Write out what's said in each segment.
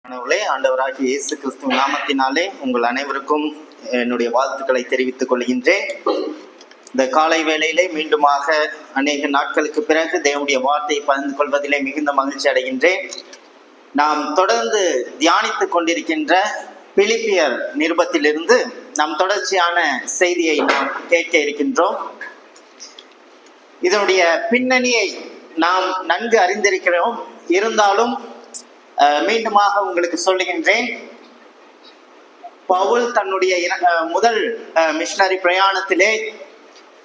ஆண்டவராகிய இயேசு கிறிஸ்துவின் நாமத்தினாலே உங்கள் அனைவருக்கும் என்னுடைய வாழ்த்துக்களை தெரிவித்துக் கொள்கின்றேன். இந்த காலை வேளையிலே மீண்டுமாக அநேக நாட்களுக்கு பிறகு தேவனுடைய வார்த்தையை பகிர்ந்து கொள்வதிலே மிகுந்த மகிழ்ச்சி அடைகின்றேன். நாம் தொடர்ந்து தியானித்துக் கொண்டிருக்கின்ற பிலிப்பியர் நிருபத்திலிருந்து நாம் தொடர்ச்சியான செய்தியை நாம் கேட்க இருக்கின்றோம். இதனுடைய பின்னணியை நாம் நன்கு அறிந்திருக்கிறோம். இருந்தாலும் மீண்டுமாக உங்களுக்கு சொல்லுகின்றேன். பவுல் தன்னுடைய முதல் மிஷனரி பிரயாணத்திலே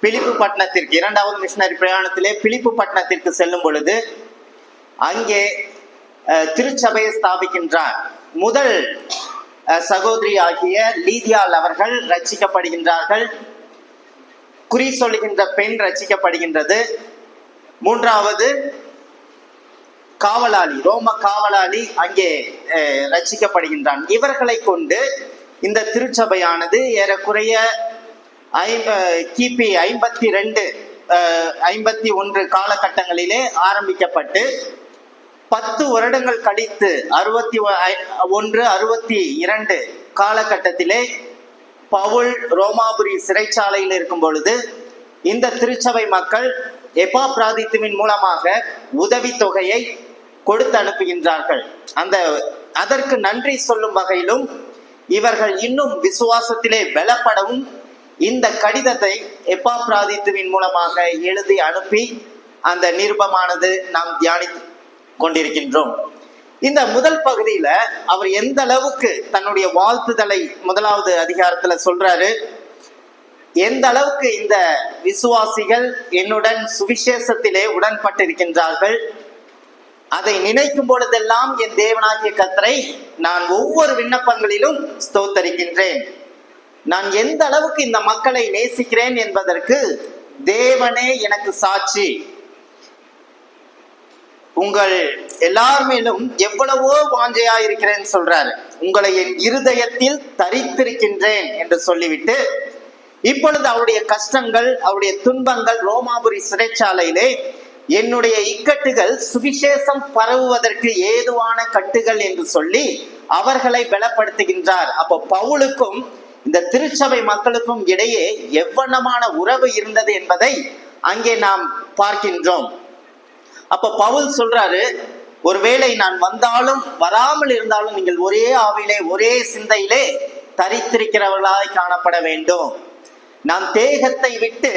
பிலிப்பு பட்டணத்திற்கு, இரண்டாவது மிஷனரி பிரயாணத்திலே பிலிப்பு பட்டணத்திற்கு செல்லும் பொழுது அங்கே திருச்சபையை ஸ்தாபிக்கின்றார். முதல் சகோதரி ஆகிய லீதியாள் அவர்கள் ரட்சிக்கப்படுகின்றார்கள். குறி சொல்லுகின்ற பெண் ரட்சிக்கப்படுகின்றது. மூன்றாவது காவலாளி, ரோம காவலாளி அங்கே ரட்சிக்கப்படுகின்றான். இவர்களை கொண்டு இந்த திருச்சபையானது ஏறக்குறைய கிபி 52-51 காலகட்டங்களிலே ஆரம்பிக்கப்பட்டு 10 வருடங்கள் கழித்து 61-62 காலகட்டத்திலே பவுல் ரோமாபுரி சிறைச்சாலையில் இருக்கும் பொழுது இந்த திருச்சபை மக்கள் எப்பாப்ராதித்துவின் மூலமாக உதவித்தொகையை கொடுத்து அனுப்புகின்றார்கள். அதற்கு நன்றி சொல்லும் வகையிலும் இவர்கள் இன்னும் விசுவாசத்திலே பலப்படவும் இந்த கடிதத்தை எப்பாப்ராதித்துவின் மூலமாக எழுதி அனுப்பி அந்த நிருபமானது நாம் தியானித்து கொண்டிருக்கின்றோம். இந்த முதல் பகுதியில அவர் எந்த அளவுக்கு தன்னுடைய வாழ்த்துதலை முதலாவது அதிகாரத்துல சொல்றாரு. எந்த அளவுக்கு இந்த விசுவாசிகள் என்னுடன் சுவிசேஷத்திலே உடன்பட்டிருக்கின்றார்கள், அதை நினைக்கும் பொழுதெல்லாம் என் தேவனாகிய கர்த்தரை நான் ஒவ்வொரு விண்ணப்பங்களிலும் ஸ்தோத்தரிக்கின்றேன். நான் எந்த அளவுக்கு இந்த மக்களை நேசிக்கிறேன் என்பதற்கு தேவனே எனக்கு சாட்சி. உங்கள் எல்லார் மேலும் எவ்வளவோ வாஞ்சையா இருக்கிறேன்னு சொல்றாரு. உங்களை என் இருதயத்தில் தரித்திருக்கின்றேன் என்று சொல்லிவிட்டு இப்பொழுது அவருடைய கஷ்டங்கள், அவருடைய துன்பங்கள், ரோமாபுரி சிறைச்சாலையிலே என்னுடைய இக்கட்டுகள் சுவிசேஷம் பரவுவதற்கு ஏதுவான கட்டுகள் என்று சொல்லி அவர்களை பலப்படுத்துகின்றார். அப்போ பவுலுக்கும் இந்த திருச்சபை மக்களுக்கும் இடையே எவ்வளமான உறவு இருந்தது என்பதை அங்கே நாம் பார்க்கின்றோம். அப்ப பவுல் சொல்றாரு, ஒருவேளை நான் வந்தாலும் வராமல் இருந்தாலும் நீங்கள் ஒரே ஆவிலே ஒரே சிந்தையிலே தரித்திருக்கிறவர்களாய் காணப்பட வேண்டும். நான் தேகத்தை விட்டு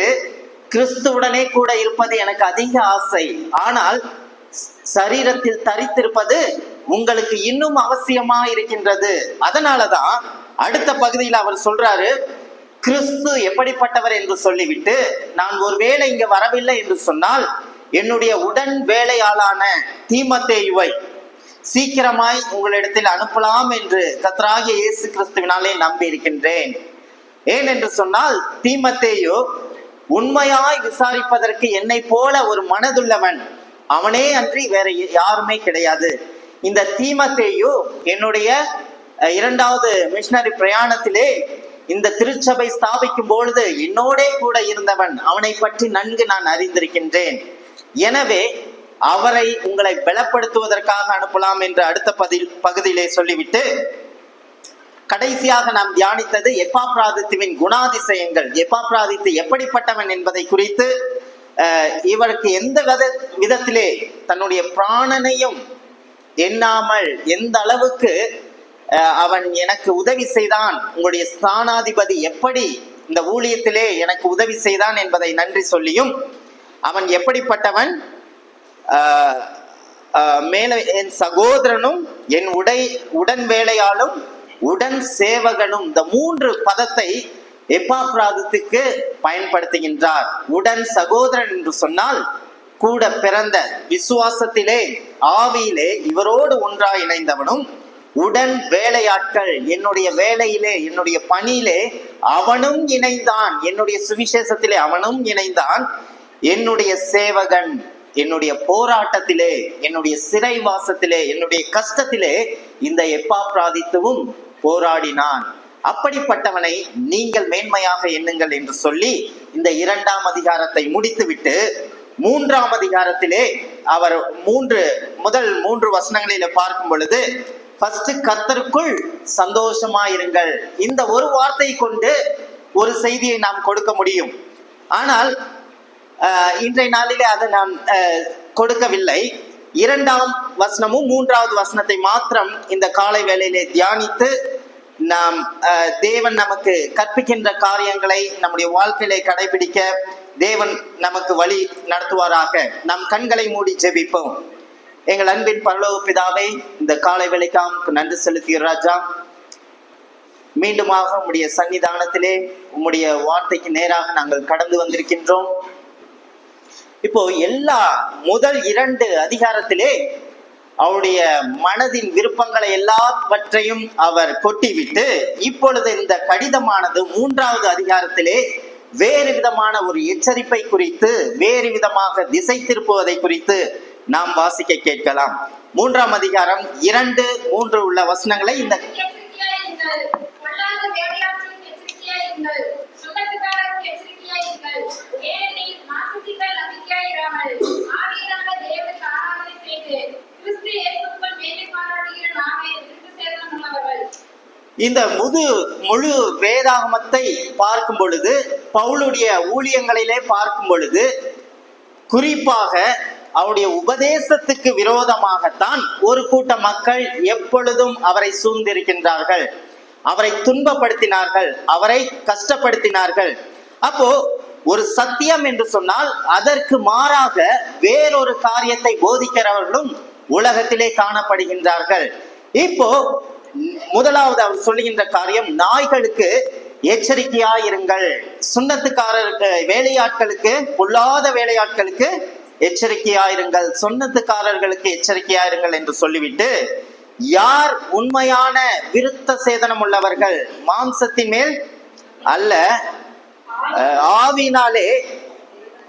கிறிஸ்துவுடனே கூட இருப்பது எனக்கு அதிக ஆசை. ஆனால் சரீரத்தில் தரித்திருப்பது உங்களுக்கு இன்னும் அவசியமா இருக்கின்றது. அதனாலதான் அடுத்த பகுதியில் அவர் சொல்றாரு, கிறிஸ்து எப்படிப்பட்டவர் என்று சொல்லிவிட்டு நான் ஒருவேளை இங்க வரவில்லை என்று சொன்னால் என்னுடைய உடன் வேலையாளான தீமோத்தேயுவை சீக்கிரமாய் உங்களிடத்தில் அனுப்பலாம் என்று கர்த்தராகிய இயேசு கிறிஸ்துவினாலே நம்பி இருக்கின்றேன். ஏன் என்று சொன்னால் தீமோத்தேயு உண்மையாய் விசாரிப்பதற்கு என்னை போல ஒரு மனதுள்ளவன், அவனே அன்றி வேற யாருமே கிடையாது. இந்த தீமோத்தேயு என்னுடைய இரண்டாவது மிஷனரி பிரயாணத்திலே இந்த திருச்சபை ஸ்தாபிக்கும் பொழுது என்னோடே கூட இருந்தவன், அவனை பற்றி நன்கு நான் அறிந்திருக்கின்றேன். எனவே அவரை உங்களை பலப்படுத்துவதற்காக அனுப்பலாம் என்று அடுத்த பகுதியிலே சொல்லிவிட்டு கடைசியாக நாம் தியானித்தது எப்பாப்ராதித்துவின் குணாதிசயங்கள். எப்பாப்ராதித்து எப்படிப்பட்டவன் என்பதை குறித்து இவருக்கு எந்த விதத்திலே தன்னுடைய பிராணனையும் எண்ணாமல் எந்த அளவுக்கு அவன் எனக்கு உதவி செய்தான், உங்களுடைய ஸ்தானாதிபதி எப்படி இந்த ஊழியத்திலே எனக்கு உதவி செய்தான் என்பதை நன்றி சொல்லியும், அவன் எப்படிப்பட்டவன், மேலே என் சகோதரனும் என் உடன் வேலையாலும் உடன் சேவகனும், இந்த 3 பதத்தை எப்பாப்ராதித்துக்கு பயன்படுத்துகின்றார். உடன் சகோதரன் என்று சொன்னால் கூட பிறந்த, விசுவாசத்திலே ஆவியிலே இவரோடு ஒன்றாய் இணைந்தவனும், உடன் வேலையாட்கள், என்னுடைய வேலையிலே என்னுடைய பணியிலே அவனும் இணைந்தான், என்னுடைய சுவிசேஷத்திலே அவனும் இணைந்தான், என்னுடைய சேவகன், என்னுடைய போராட்டத்திலே, என்னுடைய சிறைவாசத்திலே, என்னுடைய கஷ்டத்திலே இந்த எப்பாப்ராதித்துவும் போராடினான். அப்படிப்பட்டவனை நீங்கள் மேன்மையாக எண்ணுங்கள் என்று சொல்லி இந்த 2ஆம் அதிகாரத்தை முடித்துவிட்டு 3ஆம் அதிகாரத்திலே அவர் முதல் 3 வசனங்களிலே பார்க்கும் பொழுது ஃபர்ஸ்ட் கர்த்தருக்குள் சந்தோஷமாயிருங்கள். இந்த ஒரு வார்த்தை கொண்டு ஒரு செய்தியை நாம் கொடுக்க முடியும். ஆனால் இன்றைய நாளிலே அதை நான் கொடுக்கவில்லை. 2ஆம் வசனமும் 3வது வசனத்தை மாத்திரம் இந்த காலை வேளையிலே தியானித்து நாம் தேவன் நமக்கு கற்பிக்கின்ற காரியங்களை நம்முடைய வாழ்க்கையிலே கடைபிடிக்க தேவன் நமக்கு வழி நடத்துவாராக. நாம் கண்களை மூடி ஜெபிப்போம். எங்கள் அன்பின் பரலோக பிதாவே, இந்த காலை வேளைக்காம் நன்றி செலுத்திய ராஜா, மீண்டுமாக உம்முடைய சன்னிதானத்திலே உம்முடைய வார்த்தைக்கு நேராக நாங்கள் கடந்து வந்திருக்கின்றோம். இப்போ எல்லா முதல் 2 அதிகாரத்திலே அவருடைய மனதின் விருப்பங்களை எல்லாவற்றையும் அவர் கொட்டிவிட்டு, இப்பொழுது இந்த கடிதமானது 3வது அதிகாரத்திலே வேறு விதமான ஒரு எச்சரிப்பை குறித்து, வேறு விதமாக திசை திருப்புவதை குறித்து நாம் வாசிக்க கேட்கலாம். 3ஆம் அதிகாரம் 2, 3 உள்ள வசனங்களை இந்த இந்த முழு வேதாகமத்தை பார்க்கும் பொழுது, பவுலுடைய ஊழியங்களிலே பார்க்கும் பொழுது, குறிப்பாக அவருடைய உபதேசத்துக்கு விரோதமாகத்தான் ஒரு கூட்ட மக்கள் எப்பொழுதும் அவரை சூழ்ந்திருக்கின்றார்கள். அவரை துன்பப்படுத்தினார்கள், அவரை கஷ்டப்படுத்தினார்கள். அப்போ ஒரு சத்தியம் என்று சொன்னால் அதற்கு மாறாக வேறொரு காரியத்தை போதிக்கிறவர்களும் உலகத்திலே காணப்படுகின்றார்கள். இப்போ முதலாவது அவர் சொல்லுகின்ற காரியம், நாய்களுக்கு எச்சரிக்கையாயிருங்கள், சுண்ணத்துக்காரருக்கு, வேலையாட்களுக்கு, பொல்லாத வேலையாட்களுக்கு எச்சரிக்கையாயிருங்கள், சுண்ணத்துக்காரர்களுக்கு எச்சரிக்கையாயிருங்கள் என்று சொல்லிவிட்டு, யார் உண்மையான விருத்த சேதனம் உள்ளவர்கள், மாம்சத்தின் மேல் அல்ல ஆவியினாலே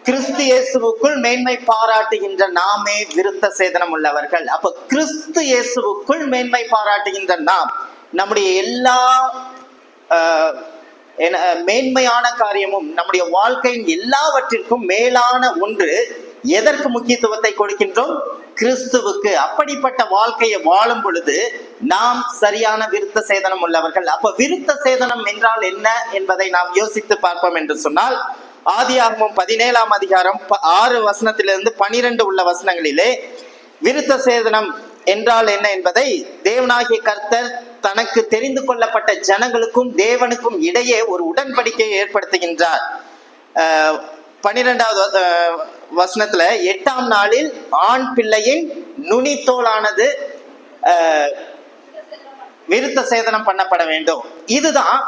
கிறிஸ்து இயேசுவுக்குள் மேன்மை பாராட்டுகின்ற நாமே விருத்த சேதனம் உள்ளவர்கள். அப்ப கிறிஸ்து இயேசுவுக்குள் மேன்மை பாராட்டுகின்ற நாம், நம்முடைய எல்லா மேன்மையான காரியமும், நம்முடைய வாழ்க்கையின் எல்லாவற்றிற்கும் மேலான ஒன்று, எதற்கு முக்கியத்துவத்தை கொடுக்கின்றோம்? கிறிஸ்துவுக்கு. அப்படிப்பட்ட வாழ்க்கையை வாழும் பொழுது நாம் சரியான விருத்த சேதனம் உள்ளவர்கள். அப்ப விருத்த சேதனம் என்றால் என்ன என்பதை நாம் யோசித்து பார்ப்போம் என்று சொன்னால், ஆதியாகமம் 17ஆம் அதிகாரம் 6 வசனத்திலிருந்து 12 உள்ள வசனங்களிலே விருத்த சேதனம் என்றால் என்ன என்பதை தேவனாகிய கர்த்தர் தனக்கு தெரிந்து கொள்ளப்பட்ட ஜனங்களுக்கும் தேவனுக்கும் இடையே ஒரு உடன்படிக்கையை ஏற்படுத்துகின்றார். 12வது வசனத்துல, 8ஆம் நாளில் ஆண் பிள்ளையின் நுனித்தோலானது விருத்த சேதனம் பண்ணப்பட வேண்டும். இதுதான்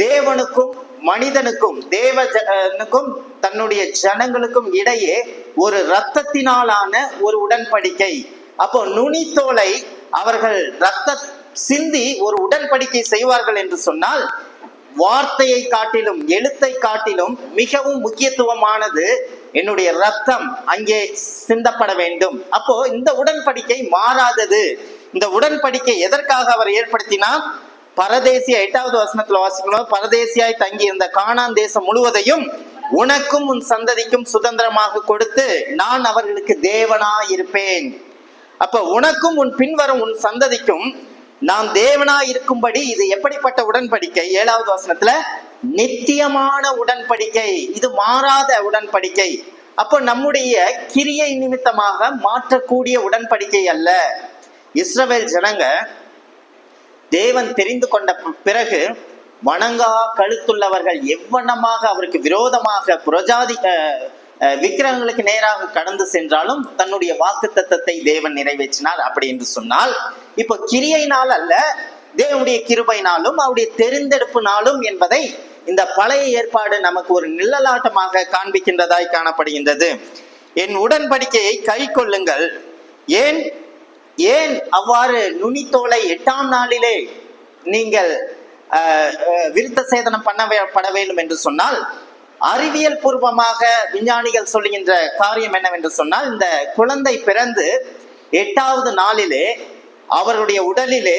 தேவனுக்கும் மனிதனுக்கும், தேவனுக்கும் தன்னுடைய ஜனங்களுக்கும் இடையே ஒரு இரத்தத்தினாலான ஒரு உடன்படிக்கை. அப்போ நுனித்தோலை அவர்கள் இரத்த சிந்தி ஒரு உடன்படிக்கை செய்வார்கள் என்று சொன்னால், வார்த்தையை காட்டிலும் எழுத்தை காட்டிலும் மிகவும் முக்கியத்துவமானது என்னுடைய ரத்தம் அங்கே சிந்தப்பட வேண்டும். அப்போ இந்த உடன்படிக்கை மாறாதது. இந்த உடன்படிக்கை எதற்காக அவர் ஏற்படுத்தினார்? பரதேசியா, 8வது வசனத்துல வாசிக்கணும், பரதேசியாய் தங்கி இருந்த கானான் தேசம் முழுவதையும் உனக்கும் உன் சந்ததிக்கும் சுதந்திரமாக கொடுத்து நான் அவர்களுக்கு தேவனாய் இருப்பேன். அப்ப உனக்கும் உன் பின்வரும் உன் சந்ததிக்கும் நாம் தேவனாய் இருக்கும்படி, இது எப்படிப்பட்ட உடன்படிக்கை? 7வது வசனத்துல, நித்தியமான உடன்படிக்கை, இது மாறாத உடன்படிக்கை. அப்போ நம்முடைய கிரியை நிமித்தமாக மாற்றக்கூடிய உடன்படிக்கை அல்ல. இஸ்ரவேல் ஜனங்க தேவன் தெரிந்து கொண்ட பிறகு வணங்கா கழுத்துள்ளவர்கள் எவ்வளமாக அவருக்கு விரோதமாக புரஜாதி விக்கிரகங்களுக்கு நேராக கடந்து சென்றாலும் தன்னுடைய வாக்குத்தத்தத்தை தேவன் நிறைவேற்றினார். அப்படி என்று சொன்னால், இப்ப கிரியையினால் அல்ல, தேவனுடைய கிருபையினாலும் அவருடைய தெரிந்தெடுப்பினாலும் என்பதை இந்த பழைய ஏற்பாடு நமக்கு ஒரு நிழலாட்டமாக காண்பிக்கின்றதாய் காணப்படுகின்றது. என் உடன்படிக்கையை கை கொள்ளுங்கள். ஏன் ஏன் அவ்வாறு நுனித்தோலை 8ஆம் நாளிலே நீங்கள் விருத்த சேதனம் பண்ணப்பட வேண்டும் என்று சொன்னால், அறிவியல் பூர்வமாக விஞ்ஞானிகள் சொல்லுகின்ற காரியம் என்னவென்று சொன்னால், இந்த குழந்தை பிறந்து 8வது நாளிலே அவருடைய உடலிலே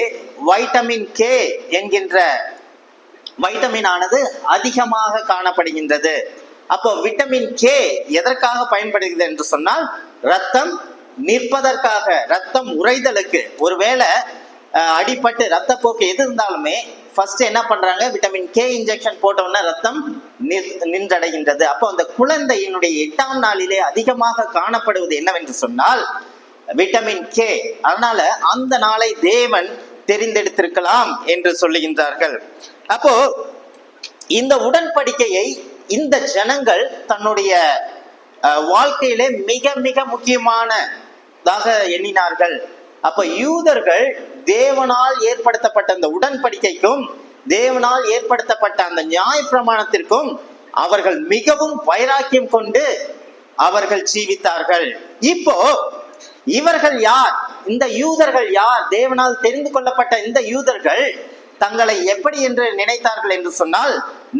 வைட்டமின் கே என்கின்ற வைட்டமின் ஆனது அதிகமாக காணப்படுகின்றது. அப்போ விட்டமின் கே எதற்காக பயன்படுகிறது என்று சொன்னால், ரத்தம் நிற்பதற்காக, ரத்தம் உறைதலுக்கு. ஒருவேளை அடிபட்டு ரத்தப்போக்கு எது இருந்தாலுமே ஃபர்ஸ்ட் என்ன பண்றாங்க, விட்டமின் கே இன்ஜெக்ஷன் போட்டோம்னா ரத்தம் நின்றடைகின்றது. அப்போ அந்த குழந்தையினுடைய 8ஆம் நாளிலே அதிகமாக காணப்படுவது என்னவென்று சொன்னால் விட்டமின் கே. அதனால அந்த நாளை தேவன் தெரிந்தெடுத்திருக்கலாம் என்று சொல்லுகின்றார்கள். அப்போ இந்த உடன்படிக்கையை இந்த ஜனங்கள் தன்னுடைய வாழ்க்கையிலே மிக மிக முக்கியமானதாக எண்ணினார்கள். அப்ப யூதர்கள் தேவனால் ஏற்படுத்தப்பட்ட அந்த உடன்படிக்கைக்கும் தேவனால் ஏற்படுத்தப்பட்ட அந்த நியாயப்பிரமாணத்திற்கும் அவர்கள் மிகவும் வைராக்கியம் கொண்டு அவர்கள் ஜீவித்தார்கள். இப்போ இவர்கள் யார்? இந்த யூதர்கள் யார்? தேவனால் தெரிந்து கொள்ளப்பட்ட இந்த யூதர்கள் தங்களை எப்படி என்று நினைத்தார்கள் என்று சொன்னால்,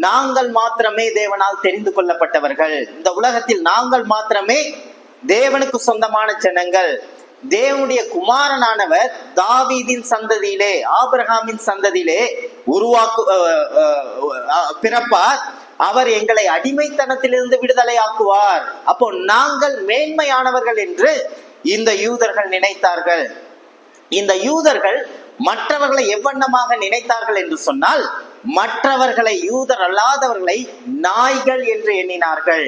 நாங்கள் மாத்திரமே தேவனால் தெரிந்து கொள்ளப்பட்டவர்கள், இந்த உலகத்தில் நாங்கள் மாத்திரமே தேவனுக்கு சொந்தமான ஜனங்கள், தேவனுடைய குமாரனானவர் தாவீதின் சந்ததியிலே ஆபிரகாமின் சந்ததியிலே பிறப்பார், அவர் எங்களை அடிமைத்தனத்திலிருந்து விடுதலை ஆக்குவார். அப்போ நாங்கள் மேன்மையானவர்கள் என்று இந்த யூதர்கள் நினைத்தார்கள். இந்த யூதர்கள் மற்றவர்களை எவ்வண்ணமாக நினைத்தார்கள் என்று சொன்னால், மற்றவர்களை யூதர் அல்லாதவர்களை நாய்கள் என்று எண்ணினார்கள்.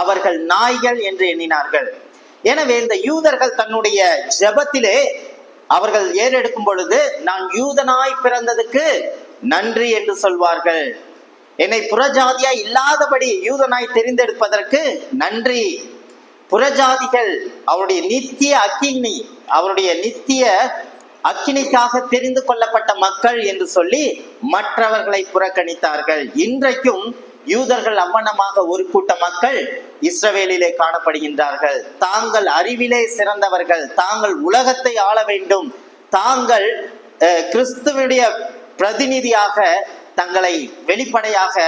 அவர்கள் நாய்கள் என்று எண்ணினார்கள். எனவே இந்த யூதர்கள் தன்னுடைய ஜெபத்திலே அவர்கள் ஏறெடுக்கும் பொழுது, நான் யூதனாய் பிறந்ததுக்கு நன்றி என்று சொல்வார்கள். என்னை புறஜாதியா இல்லாதபடி யூதனாய் தெரிந்தெடுப்பதற்கு நன்றி. புறஜாதிகள் அவருடைய நித்திய அக்கினி, அவருடைய நித்திய அக்கினிக்காக தெரிந்து கொள்ளப்பட்ட மக்கள் என்று சொல்லி மற்றவர்களை புறக்கணித்தார்கள். இன்றைக்கும் யூதர்கள் அவ்வண்ணமாக ஒரு கூட்ட மக்கள் இஸ்ரவேலிலே காணப்படுகின்றார்கள். தாங்கள் அறிவிலே சிறந்தவர்கள், தாங்கள் உலகத்தை ஆள வேண்டும், தாங்கள் கிறிஸ்துவுடைய பிரதிநிதியாக தங்களை வெளிப்படையாக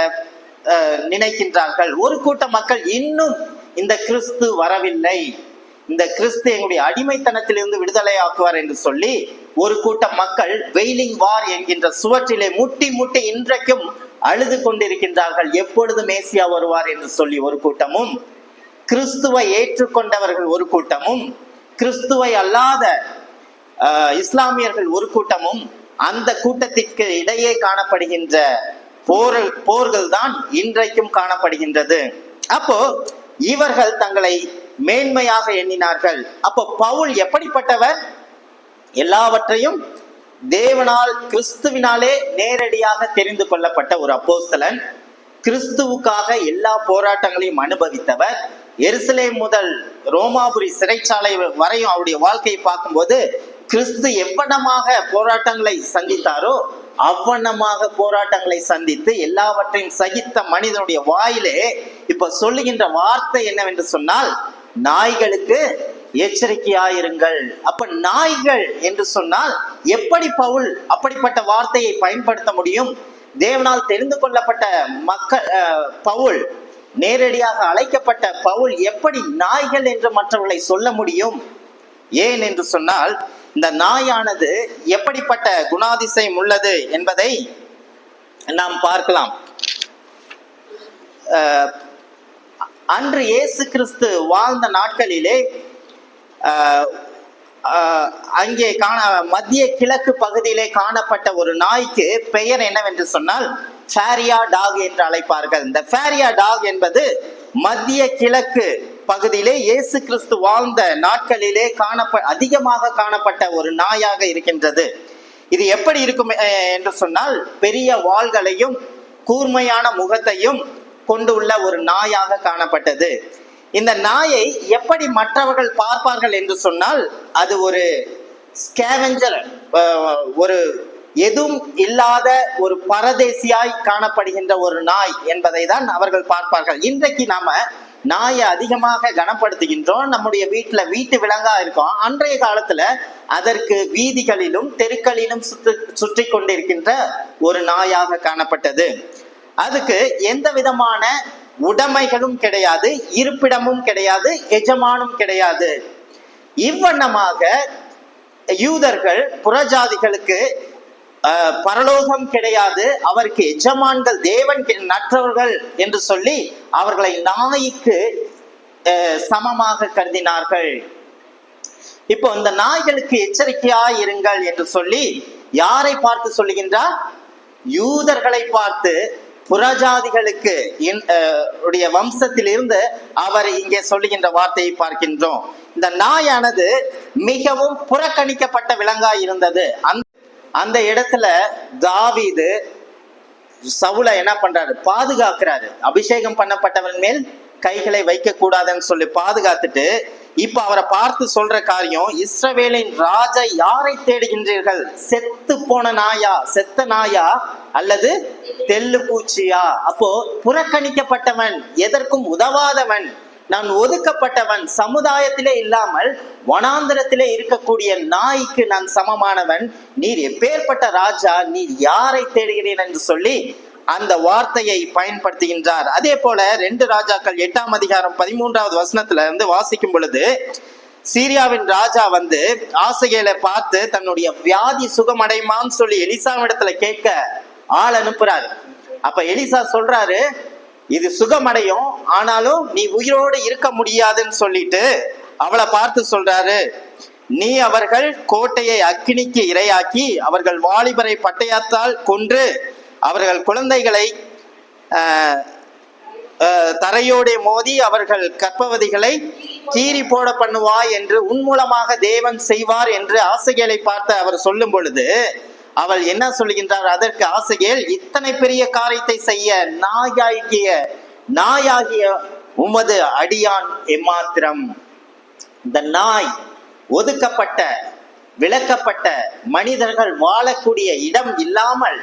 நினைக்கின்றார்கள். ஒரு கூட்ட மக்கள் இன்னும் இந்த கிறிஸ்து வரவில்லை, இந்த கிறிஸ்து எங்களுடைய அடிமைத்தனத்திலிருந்து விடுதலை ஆக்குவார் என்று சொல்லி ஒரு கூட்ட மக்கள் வெயிலிங் வார் என்கின்ற சுவற்றிலே முட்டி முட்டி இன்றைக்கும் அழுது கொண்டிருக்கின்றார்கள், எப்பொழுது மேசியா வருவார் என்று சொல்லி ஒரு கூட்டமும், கிறிஸ்துவை ஏற்றுக்கொண்டவர்கள் ஒரு கூட்டமும், கிறிஸ்துவை அல்லாத இஸ்லாமியர்கள் ஒரு கூட்டமும், அந்த கூட்டத்திற்கு இடையே காணப்படுகின்ற போர்கள் தான் இன்றைக்கும் காணப்படுகின்றது. அப்போ இவர்கள் தங்களை மேன்மையாக எண்ணினார்கள். அப்போ பவுல் எப்படிப்பட்டவர்? எல்லாவற்றையும் தேவனால் கிறிஸ்துவினாலே நேரடியாக தெரிந்து கொள்ளப்பட்ட ஒரு அப்போஸ்தலன், கிறிஸ்துவுக்காக எல்லா போராட்டங்களையும் அனுபவித்தவர். எருசலேம் முதல் ரோமாபுரி சிறைச்சாலை வரையும் அவருடைய வாழ்க்கையை பார்க்கும்போது கிறிஸ்து எவ்வளமாக போராட்டங்களை சந்தித்தாரோ அவ்வண்ணமாக போராட்டங்களை சந்தித்து எல்லாவற்றையும் சகித்த மனிதனுடைய வாயிலே இப்ப சொல்லுகின்ற வார்த்தை என்னவென்று சொன்னால், நாய்களுக்கு எச்சரிக்கையாயிருங்கள். அப்ப நாய்கள் என்று சொன்னால் எப்படி பவுல் அப்படிப்பட்ட வார்த்தையை பயன்படுத்த முடியும்? தேவனால் தெரிந்து கொள்ளப்பட்ட மக்கள் பவுல், நேரடியாக அழைக்கப்பட்ட பவுல் எப்படி நாய்கள் என்று மற்றவர்களை சொல்ல முடியும்? ஏன் என்று சொன்னால், இந்த நாயானது எப்படிப்பட்ட குணாதிசயம் உள்ளது என்பதை நாம் பார்க்கலாம். அன்று இயேசு கிறிஸ்து வாழ்ந்த நாட்களிலே அங்கே மத்திய கிழக்கு பகுதியிலே காணப்பட்ட ஒரு நாய்க்கு பெயர் என்னவென்று சொன்னால் ஃபேரியா டாக் என்று அழைப்பார்கள். இந்த ஃபேரியா டாக் என்பது மத்திய கிழக்கு பகுதியிலே இயேசு கிறிஸ்து வாழ்ந்த நாட்களிலே அதிகமாக காணப்பட்ட ஒரு நாயாக இருக்கின்றது. இது எப்படி இருக்கும் என்று சொன்னால், பெரிய வாள்களையும் கூர்மையான முகத்தையும் கொண்டு உள்ள ஒரு நாயாக காணப்பட்டது. இந்த நாயை எப்படி மற்றவர்கள் பார்ப்பார்கள் என்று சொன்னால், அது ஒரு ஸ்கேவெஞ்சர், ஒரு எதுவும் இல்லாத ஒரு பரதேசியாய் காணப்படுகின்ற ஒரு நாய் என்பதை தான் அவர்கள் பார்ப்பார்கள். இன்றைக்கு நாம நாயை அதிகமாக கனப்படுத்துகின்றோம், நம்முடைய வீட்டு விலங்கா இருக்கோம். அன்றைய காலத்துல அதற்கு வீதிகளிலும் தெருக்களிலும் சுற்றி கொண்டிருக்கின்ற ஒரு நாயாக காணப்பட்டது. அதுக்கு எந்த விதமான உடைமைகளும் கிடையாது, இருப்பிடமும் கிடையாது, எஜமானும் கிடையாது. இவ்வண்ணமாக யூதர்கள் புறஜாதிகளுக்கு பரலோகம் கிடையாது, அவருக்கு எஜமான்கள் தேவன் நற்றவர்கள் என்று சொல்லி அவர்களை நாய்க்கு சமமாக கருதினார்கள். இப்போ இந்த நாய்களுக்கு எச்சரிக்கையா இருங்கள் என்று சொல்லி யாரை பார்த்து சொல்லுகின்றார்? யூதர்களை பார்த்து, புறஜாதிகளுக்கு உடைய வம்சத்தில் இருந்து அவர் இங்கே சொல்லுகின்ற வார்த்தையை பார்க்கின்றோம். இந்த நாயானது மிகவும் புறக்கணிக்கப்பட்ட விலங்காய் இருந்தது. அந்த இடத்துல தாவீது சவுலை என்ன பண்றாரு? பாதுகாக்கிறாரு. அபிஷேகம் பண்ணப்பட்டவன் மேல் கைகளை வைக்க கூடாதுன்னு சொல்லி பாதுகாத்துட்டு, இப்ப அவரை பார்த்து சொல்ற காரியம், இஸ்ரவேலின் ராஜா யாரை தேடுகின்றீர்கள்? செத்து போன நாயா, செத்த நாயா, அல்லது தெல்லு பூச்சியா? அப்போ புறக்கணிக்கப்பட்டவன், எதற்கும் உதவாதவன், நான் ஒதுக்கப்பட்டவன், சமுதாயத்திலே இல்லாமல் வனாந்திரத்திலே இருக்கக்கூடிய நாய்க்கு நான் சமமானவன், நீர் எப்பேற்பட்ட ராஜா, நீர் யாரை தேடுகிறேன் என்று சொல்லி அந்த வார்த்தையை பயன்படுத்துகின்றார். அதே போல 2 ராஜாக்கள் 8ஆம் அதிகாரம் 13வது வசனத்துல இருந்து வாசிக்கும் பொழுது, சீரியாவின் ராஜா வந்து ஆசகேலை பார்த்து தன்னுடைய வியாதி சுகமடைமான்னு சொல்லி எலிசாவிடத்துல கேட்க ஆள் அனுப்புறாரு. அப்ப எலிசா சொல்றாரு, இது சுகமடையும், ஆனாலும் நீ உயிரோடு இருக்க முடியாதுன்னு சொல்லிட்டு அவளை பார்த்து சொல்றாரு, நீ அவர்கள் கோட்டையை அக்கினிக்கு இரையாக்கி அவர்கள் வாலிபரை பட்டயத்தால் கொன்று அவர்கள் குழந்தைகளை தரையோட மோதி அவர்கள் கர்ப்பவதிகளை கீறி போட பண்ணுவாய் என்று உன் மூலமாக தேவன் செய்வார் என்று ஆசகேலை பார்த்து அவர் சொல்லும் பொழுது அவள் என்ன சொல்கின்றார்? அதற்கு ஆசகேல், இத்தனை பெரிய காரியத்தை செய்ய நாயாகிய உமது அடியான் எம்மாத்திரம்? இந்த நாய் ஒதுக்கப்பட்ட, விலக்கப்பட்ட, மனிதர்கள் வாழக்கூடிய இடம் இல்லாமல்,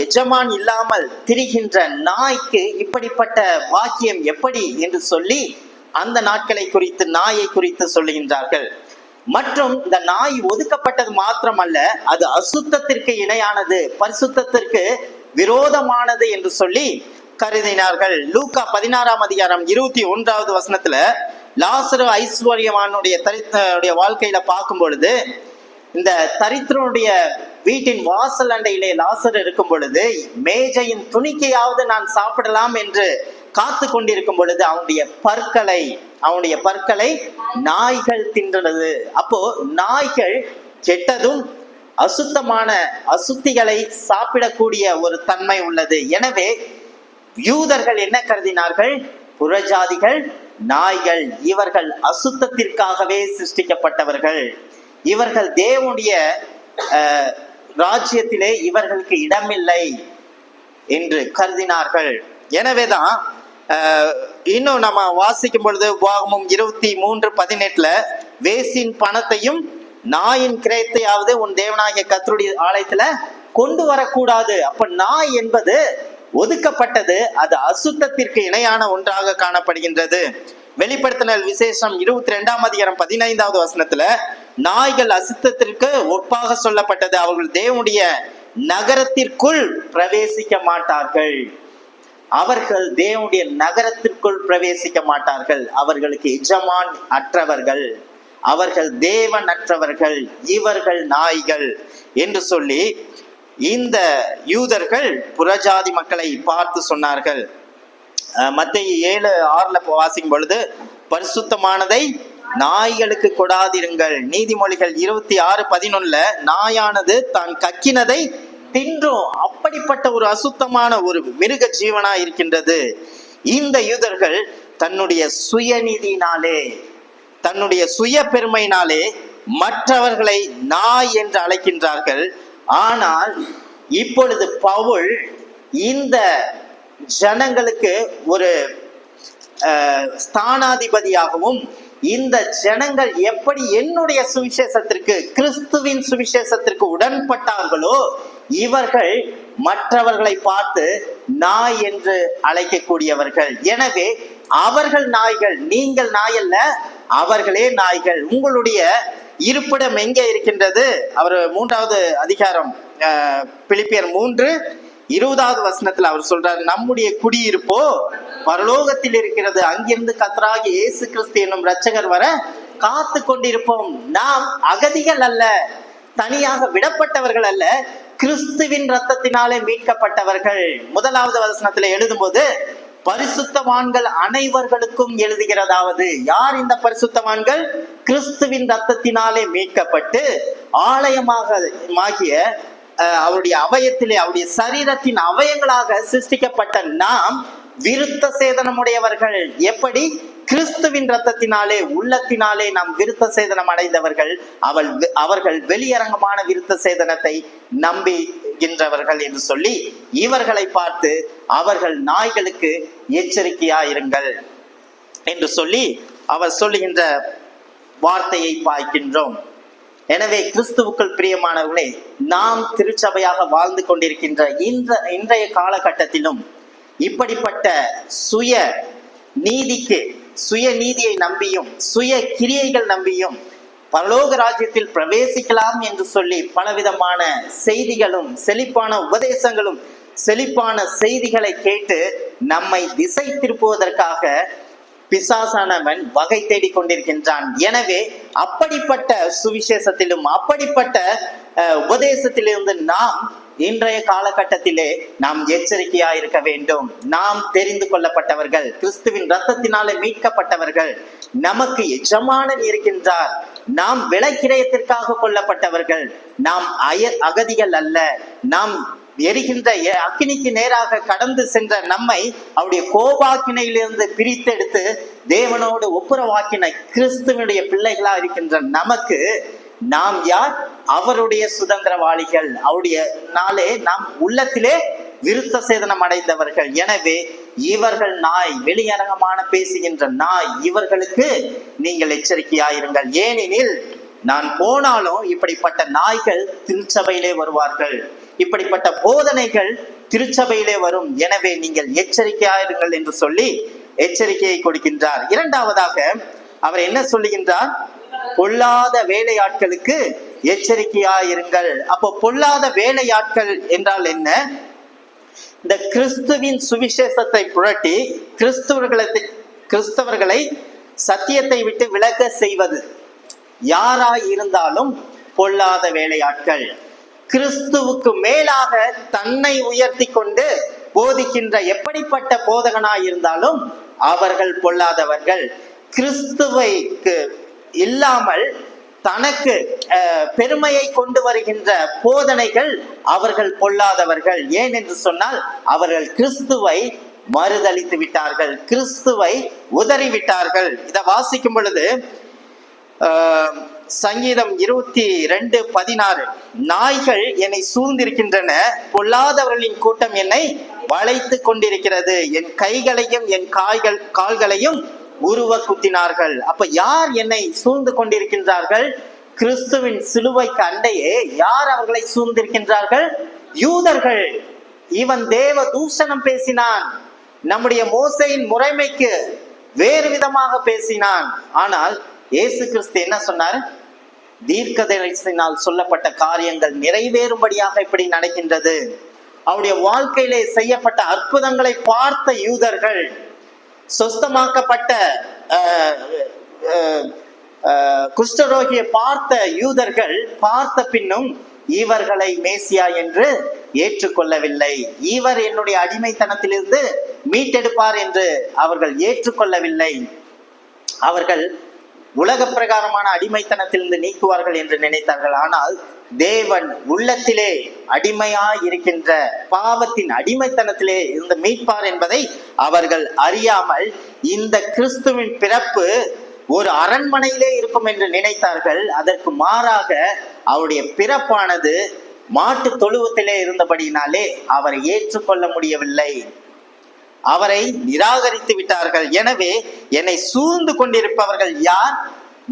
எஜமான் இல்லாமல் திரிகின்ற நாய்க்கு இப்படிப்பட்ட வாக்கியம் எப்படி என்று சொல்லி அந்த நாட்களை குறித்து, நாயை குறித்து சொல்லுகின்றார்கள். மற்றும் இந்த நாய் ஒதுக்கப்பட்டது மாத்திரமல்ல, அது அசுத்தத்திற்கு இணையானது, பரிசுத்தத்திற்கு விரோதமானது என்று சொல்லி கருதினார்கள். லூக்கா 16ஆம் அதிகாரம் 21வது வசனத்துல லாசரு ஐஸ்வர்யவானுடைய தரித்திரனுடைய வாழ்க்கையில பார்க்கும் பொழுது, இந்த தரித்திரனுடைய வீட்டின் வாசல் அண்டையிலே லாசர் இருக்கும் பொழுது, மேஜையின் துணிக்கையாவது நான் சாப்பிடலாம் என்று காத்து கொண்டிருக்கும் பொழுது அவனுடைய பற்களை நாய்கள் தின்றது. அப்போ நாய்கள் கெட்டதும் அசுத்தமான அசுத்திகளை சாப்பிடக்கூடிய ஒரு தன்மை உள்ளது. எனவே யூதர்கள் என்ன கருதினார்கள்? புறஜாதிகள் நாய்கள், இவர்கள் அசுத்தத்திற்காகவே சிருஷ்டிக்கப்பட்டவர்கள், இவர்கள் தேவனுடைய ராஜ்யத்திலே இவர்களுக்கு இடமில்லை என்று கருதினார்கள். எனவேதான் இன்னும் நம்ம வாசிக்கும் பொழுது உபாகமம் 23:18 வேசின் பணத்தையும் நாயின் கிரயத்தையாவது உன் தேவனாகிய கர்த்தருடைய ஆலயத்துல கொண்டு வரக்கூடாது. அப்ப நாய் என்பது ஒதுக்கப்பட்டது, அது அசுத்தத்திற்கு இணையான ஒன்றாக காணப்படுகின்றது. வெளிப்படுத்தினல் விசேஷம் 22ஆம் அதிகாரம் 15வது வசனத்துல நாய்கள் அசுத்தத்திற்கு ஒப்பாக சொல்லப்பட்டது. அவர்கள் தேவனுடைய நகரத்திற்குள் பிரவேசிக்க மாட்டார்கள். அவர்கள் தேவனுடைய நகரத்திற்குள் பிரவேசிக்க மாட்டார்கள். அவர்களுக்கு எஜமான் அற்றவர்கள், அவர்கள் தேவன் அற்றவர்கள், இவர்கள் நாய்கள் என்று சொல்லி இந்த யூதர்கள் புறஜாதி மக்களை பார்த்து சொன்னார்கள். மத்தேயு 7:6 வாசிக்கும் பொழுது, பரிசுத்தமானதை நாய்களுக்கு கொடாதிருங்கள். நீதிமொழிகள் 26:11 நாயானது தான் கக்கினதை தின்றும். அப்படிப்பட்ட ஒரு அசுத்தமான ஒரு மிருக ஜீவனா இருக்கின்றது. இந்த யூதர்கள் தன்னுடைய சுயநீதியினாலே, தன்னுடைய சுய பெருமையினாலே மற்றவர்களை நாய் என்று அழைக்கின்றார்கள். ஆனால் இப்பொழுது பவுல் இந்த ஜனங்களுக்கு ஒரு ஸ்தானாதிபதியாகவும், இந்த ஜனங்கள் எப்படி என்னுடைய சுவிசேஷத்திற்கு, கிறிஸ்துவின் சுவிசேஷத்திற்கு உடன்பட்டார்களோ, இவர்கள் மற்றவர்களை பார்த்து நாய் என்று அழைக்கக்கூடியவர்கள். எனவே அவர்கள் நாய்கள், நீங்கள் நாய் அல்ல, அவர்களே நாய்கள். உங்களுடைய இருப்பிடம் எங்கே இருக்கின்றது? அவர் 3வது அதிகாரம் பிலிப்பியர் 3:20வது வசனத்துல அவர் சொல்றாரு, நம்முடைய குடியிருப்போ பரலோகத்தில் இருக்கிறது, அங்கிருந்து கர்த்தராகிய இயேசு கிறிஸ்து என்னும் இரட்சகர் வர காத்து கொண்டிருப்போம். நாம் அகதிகள் அல்ல, தனியாக விடப்பட்டவர்கள் அல்ல, கிறிஸ்துவின் இரத்தத்தினாலே மீட்கப்பட்டவர்கள். 1வது வசனத்துல எழுதும் போது பரிசுத்தவான்கள் அனைவர்களுக்கும் எழுதுகிறதாவது. யார் இந்த பரிசுத்தவான்கள்? கிறிஸ்துவின் ரத்தத்தினாலே மீட்கப்பட்டு ஆலயமாகிய அவருடைய அவயத்திலே, அவருடைய சரீரத்தின் அவயங்களாக சிருஷ்டிக்கப்பட்ட நாம் விருத்த சேதனமுடையவர்கள். எப்படி? கிறிஸ்துவின் ரத்தத்தினாலே, உள்ளத்தினாலே நாம் விருத்த சேதனம் அடைந்தவர்கள். அவர்கள் வெளியரங்கமான விருத்த சேதனத்தை நம்புகின்றவர்கள் என்று சொல்லி இவர்களை பார்த்து அவர்கள் நாய்களுக்கு எச்சரிக்கையாயிருங்கள் என்று சொல்லி அவர் சொல்லுகின்ற வார்த்தையை பார்க்கின்றோம். எனவே கிறிஸ்துவுக்குள் பிரியமானவர்களே, நாம் திருச்சபையாக வாழ்ந்து கொண்டிருக்கின்ற இன்றைய காலகட்டத்திலும் இப்படிப்பட்ட சுய நீதியை நம்பியும் சுய கிரியைகள் நம்பியும் பரலோக ராஜ்யத்தில் பிரவேசிக்கலாம் என்று சொல்லி பலவிதமான செய்திகளும் செழிப்பான உபதேசங்களும் செழிப்பான செய்திகளை கேட்டு நம்மை திசை திருப்புவதற்காக பிசாசானவன் வகை தேடிக் கொண்டிருக்கின்றான். எனவே அப்படிப்பட்ட சுவிசேஷத்திலும் அப்படிப்பட்ட உபதேசத்திலிருந்து நாம் இன்றைய காலகட்டத்திலே நாம் எச்சரிக்கையா இருக்க வேண்டும். நாம் தெரிந்து கொள்ளப்பட்டவர்கள், கிறிஸ்துவின் ரத்தத்தினாலே மீட்கப்பட்டவர்கள், நமக்கு எஜமானன் இருக்கின்றார். நாம் விலைக்கிரயத்திற்காக கொல்லப்பட்டவர்கள். நாம் அகதிகள் அல்ல. நாம் எரிகின்ற அக்கினிக்கு நேராக கடந்து சென்ற நம்மை அவருடைய கோபாக்கினையிலிருந்து பிரித்தெடுத்து தேவனோடு ஒப்புரவாக்கின கிறிஸ்துவனுடைய பிள்ளைகளா இருக்கின்ற நமக்கு நாம் யார்? அவருடைய சுதந்திரவாளிகள். அவருடைய நாளே நாம் உள்ளத்திலே விருத்த சேதனம் அடைந்தவர்கள். எனவே இவர்கள் நாய், வெளியரங்கமான பேசுகின்ற நாய், இவர்களுக்கு நீங்கள் எச்சரிக்கையாயிருங்கள். ஏனெனில் நான் போனாலும் இப்படிப்பட்ட நாய்கள் திருச்சபையிலே வருவார்கள், இப்படிப்பட்ட போதனைகள் திருச்சபையிலே வரும். எனவே நீங்கள் எச்சரிக்கையாயிருங்கள் என்று சொல்லி எச்சரிக்கையை கொடுக்கின்றார். இரண்டாவதாக அவர் என்ன சொல்லுகின்றார்? பொல்லாத வேலையாட்களுக்கு எச்சரிக்கையாயிருங்கள். அப்போ பொல்லாத வேலையாட்கள் என்றால் என்ன? இந்த கிறிஸ்துவின் சுவிசேஷத்தை புரட்டி கிறிஸ்தவர்களை சத்தியத்தை விட்டு விலக செய்வது யாராய் இருந்தாலும் பொல்லாத வேலையாட்கள். கிறிஸ்துவுக்கு மேலாக தன்னை உயர்த்தி கொண்டு போதிக்கின்ற எப்படிப்பட்ட போதகனாய் இருந்தாலும் அவர்கள் பொல்லாதவர்கள். கிறிஸ்துவைக்கு இல்லாமல் தனக்கு பெருமையை கொண்டு வருகின்ற போதனைகள் அவர்கள் பொல்லாதவர்கள். ஏன் என்று சொன்னால் அவர்கள் கிறிஸ்துவை மறுதலித்து விட்டார்கள், கிறிஸ்துவை உதறிவிட்டார்கள். இதை வாசிக்கும் பொழுது சங்கீதம் 22:16, நாய்கள் என்னை சூழ்ந்திருக்கின்றன, பொல்லாதவர்களின் கூட்டம் என்னை வளைத்து கொண்டிருக்கிறது, என் கைகளையும் என் கால்களையும் உருவ குத்தினார்கள். அப்ப யார் என்னை சூழ்ந்து கொண்டிருக்கின்றார்கள்? கிறிஸ்துவின் சிலுவைக்கு அண்டையே யார் அவர்களை சூழ்ந்திருக்கின்றார்கள்? யூதர்கள். இவன் தேவ தூஷணம் பேசினான், நம்முடைய மோசையின் முறைமைக்கு வேறு விதமாக பேசினான். ஆனால் இயேசு கிறிஸ்து என்ன சொன்னார்? தீர்க்கதரிசியினால் சொல்லப்பட்ட காரியங்கள் நிறைவேறும்படியாக இப்படி நடக்கின்றது. அவருடைய வாழ்க்கையிலே செய்யப்பட்ட அற்புதங்களை பார்த்த யூதர்கள், சொஸ்தமாக்கப்பட்ட குஷ்டரோகியை பார்த்த யூதர்கள் பார்த்த பின்னும் இவர்களை மேசியா என்று ஏற்றுக்கொள்ளவில்லை. இவர் என்னுடைய அடிமைத்தனத்திலிருந்து மீட்டெடுப்பார் என்று அவர்கள் ஏற்றுக்கொள்ளவில்லை. அவர்கள் உலக பிரகாரமான அடிமைத்தனத்திலிருந்து நீக்குவார்கள் என்று நினைத்தார்கள். ஆனால் தேவன் உள்ளத்திலே அடிமையாய் இருக்கின்ற பாவத்தின் அடிமைத்தனத்திலே இருந்து மீட்பார் என்பதை அவர்கள் அறியாமல் இந்த கிறிஸ்துவின் பிறப்பு ஒரு அரண்மனையிலே இருக்கும் என்று நினைத்தார்கள். அதற்கு மாறாக அவருடைய பிறப்பானது மாட்டு தொழுவத்திலே இருந்தபடியினாலே அவரை ஏற்றுக்கொள்ள முடியவில்லை, அவரை நிராகரித்து விட்டார்கள். எனவே என்னை சூழ்ந்து கொண்டிருப்பவர்கள் யார்?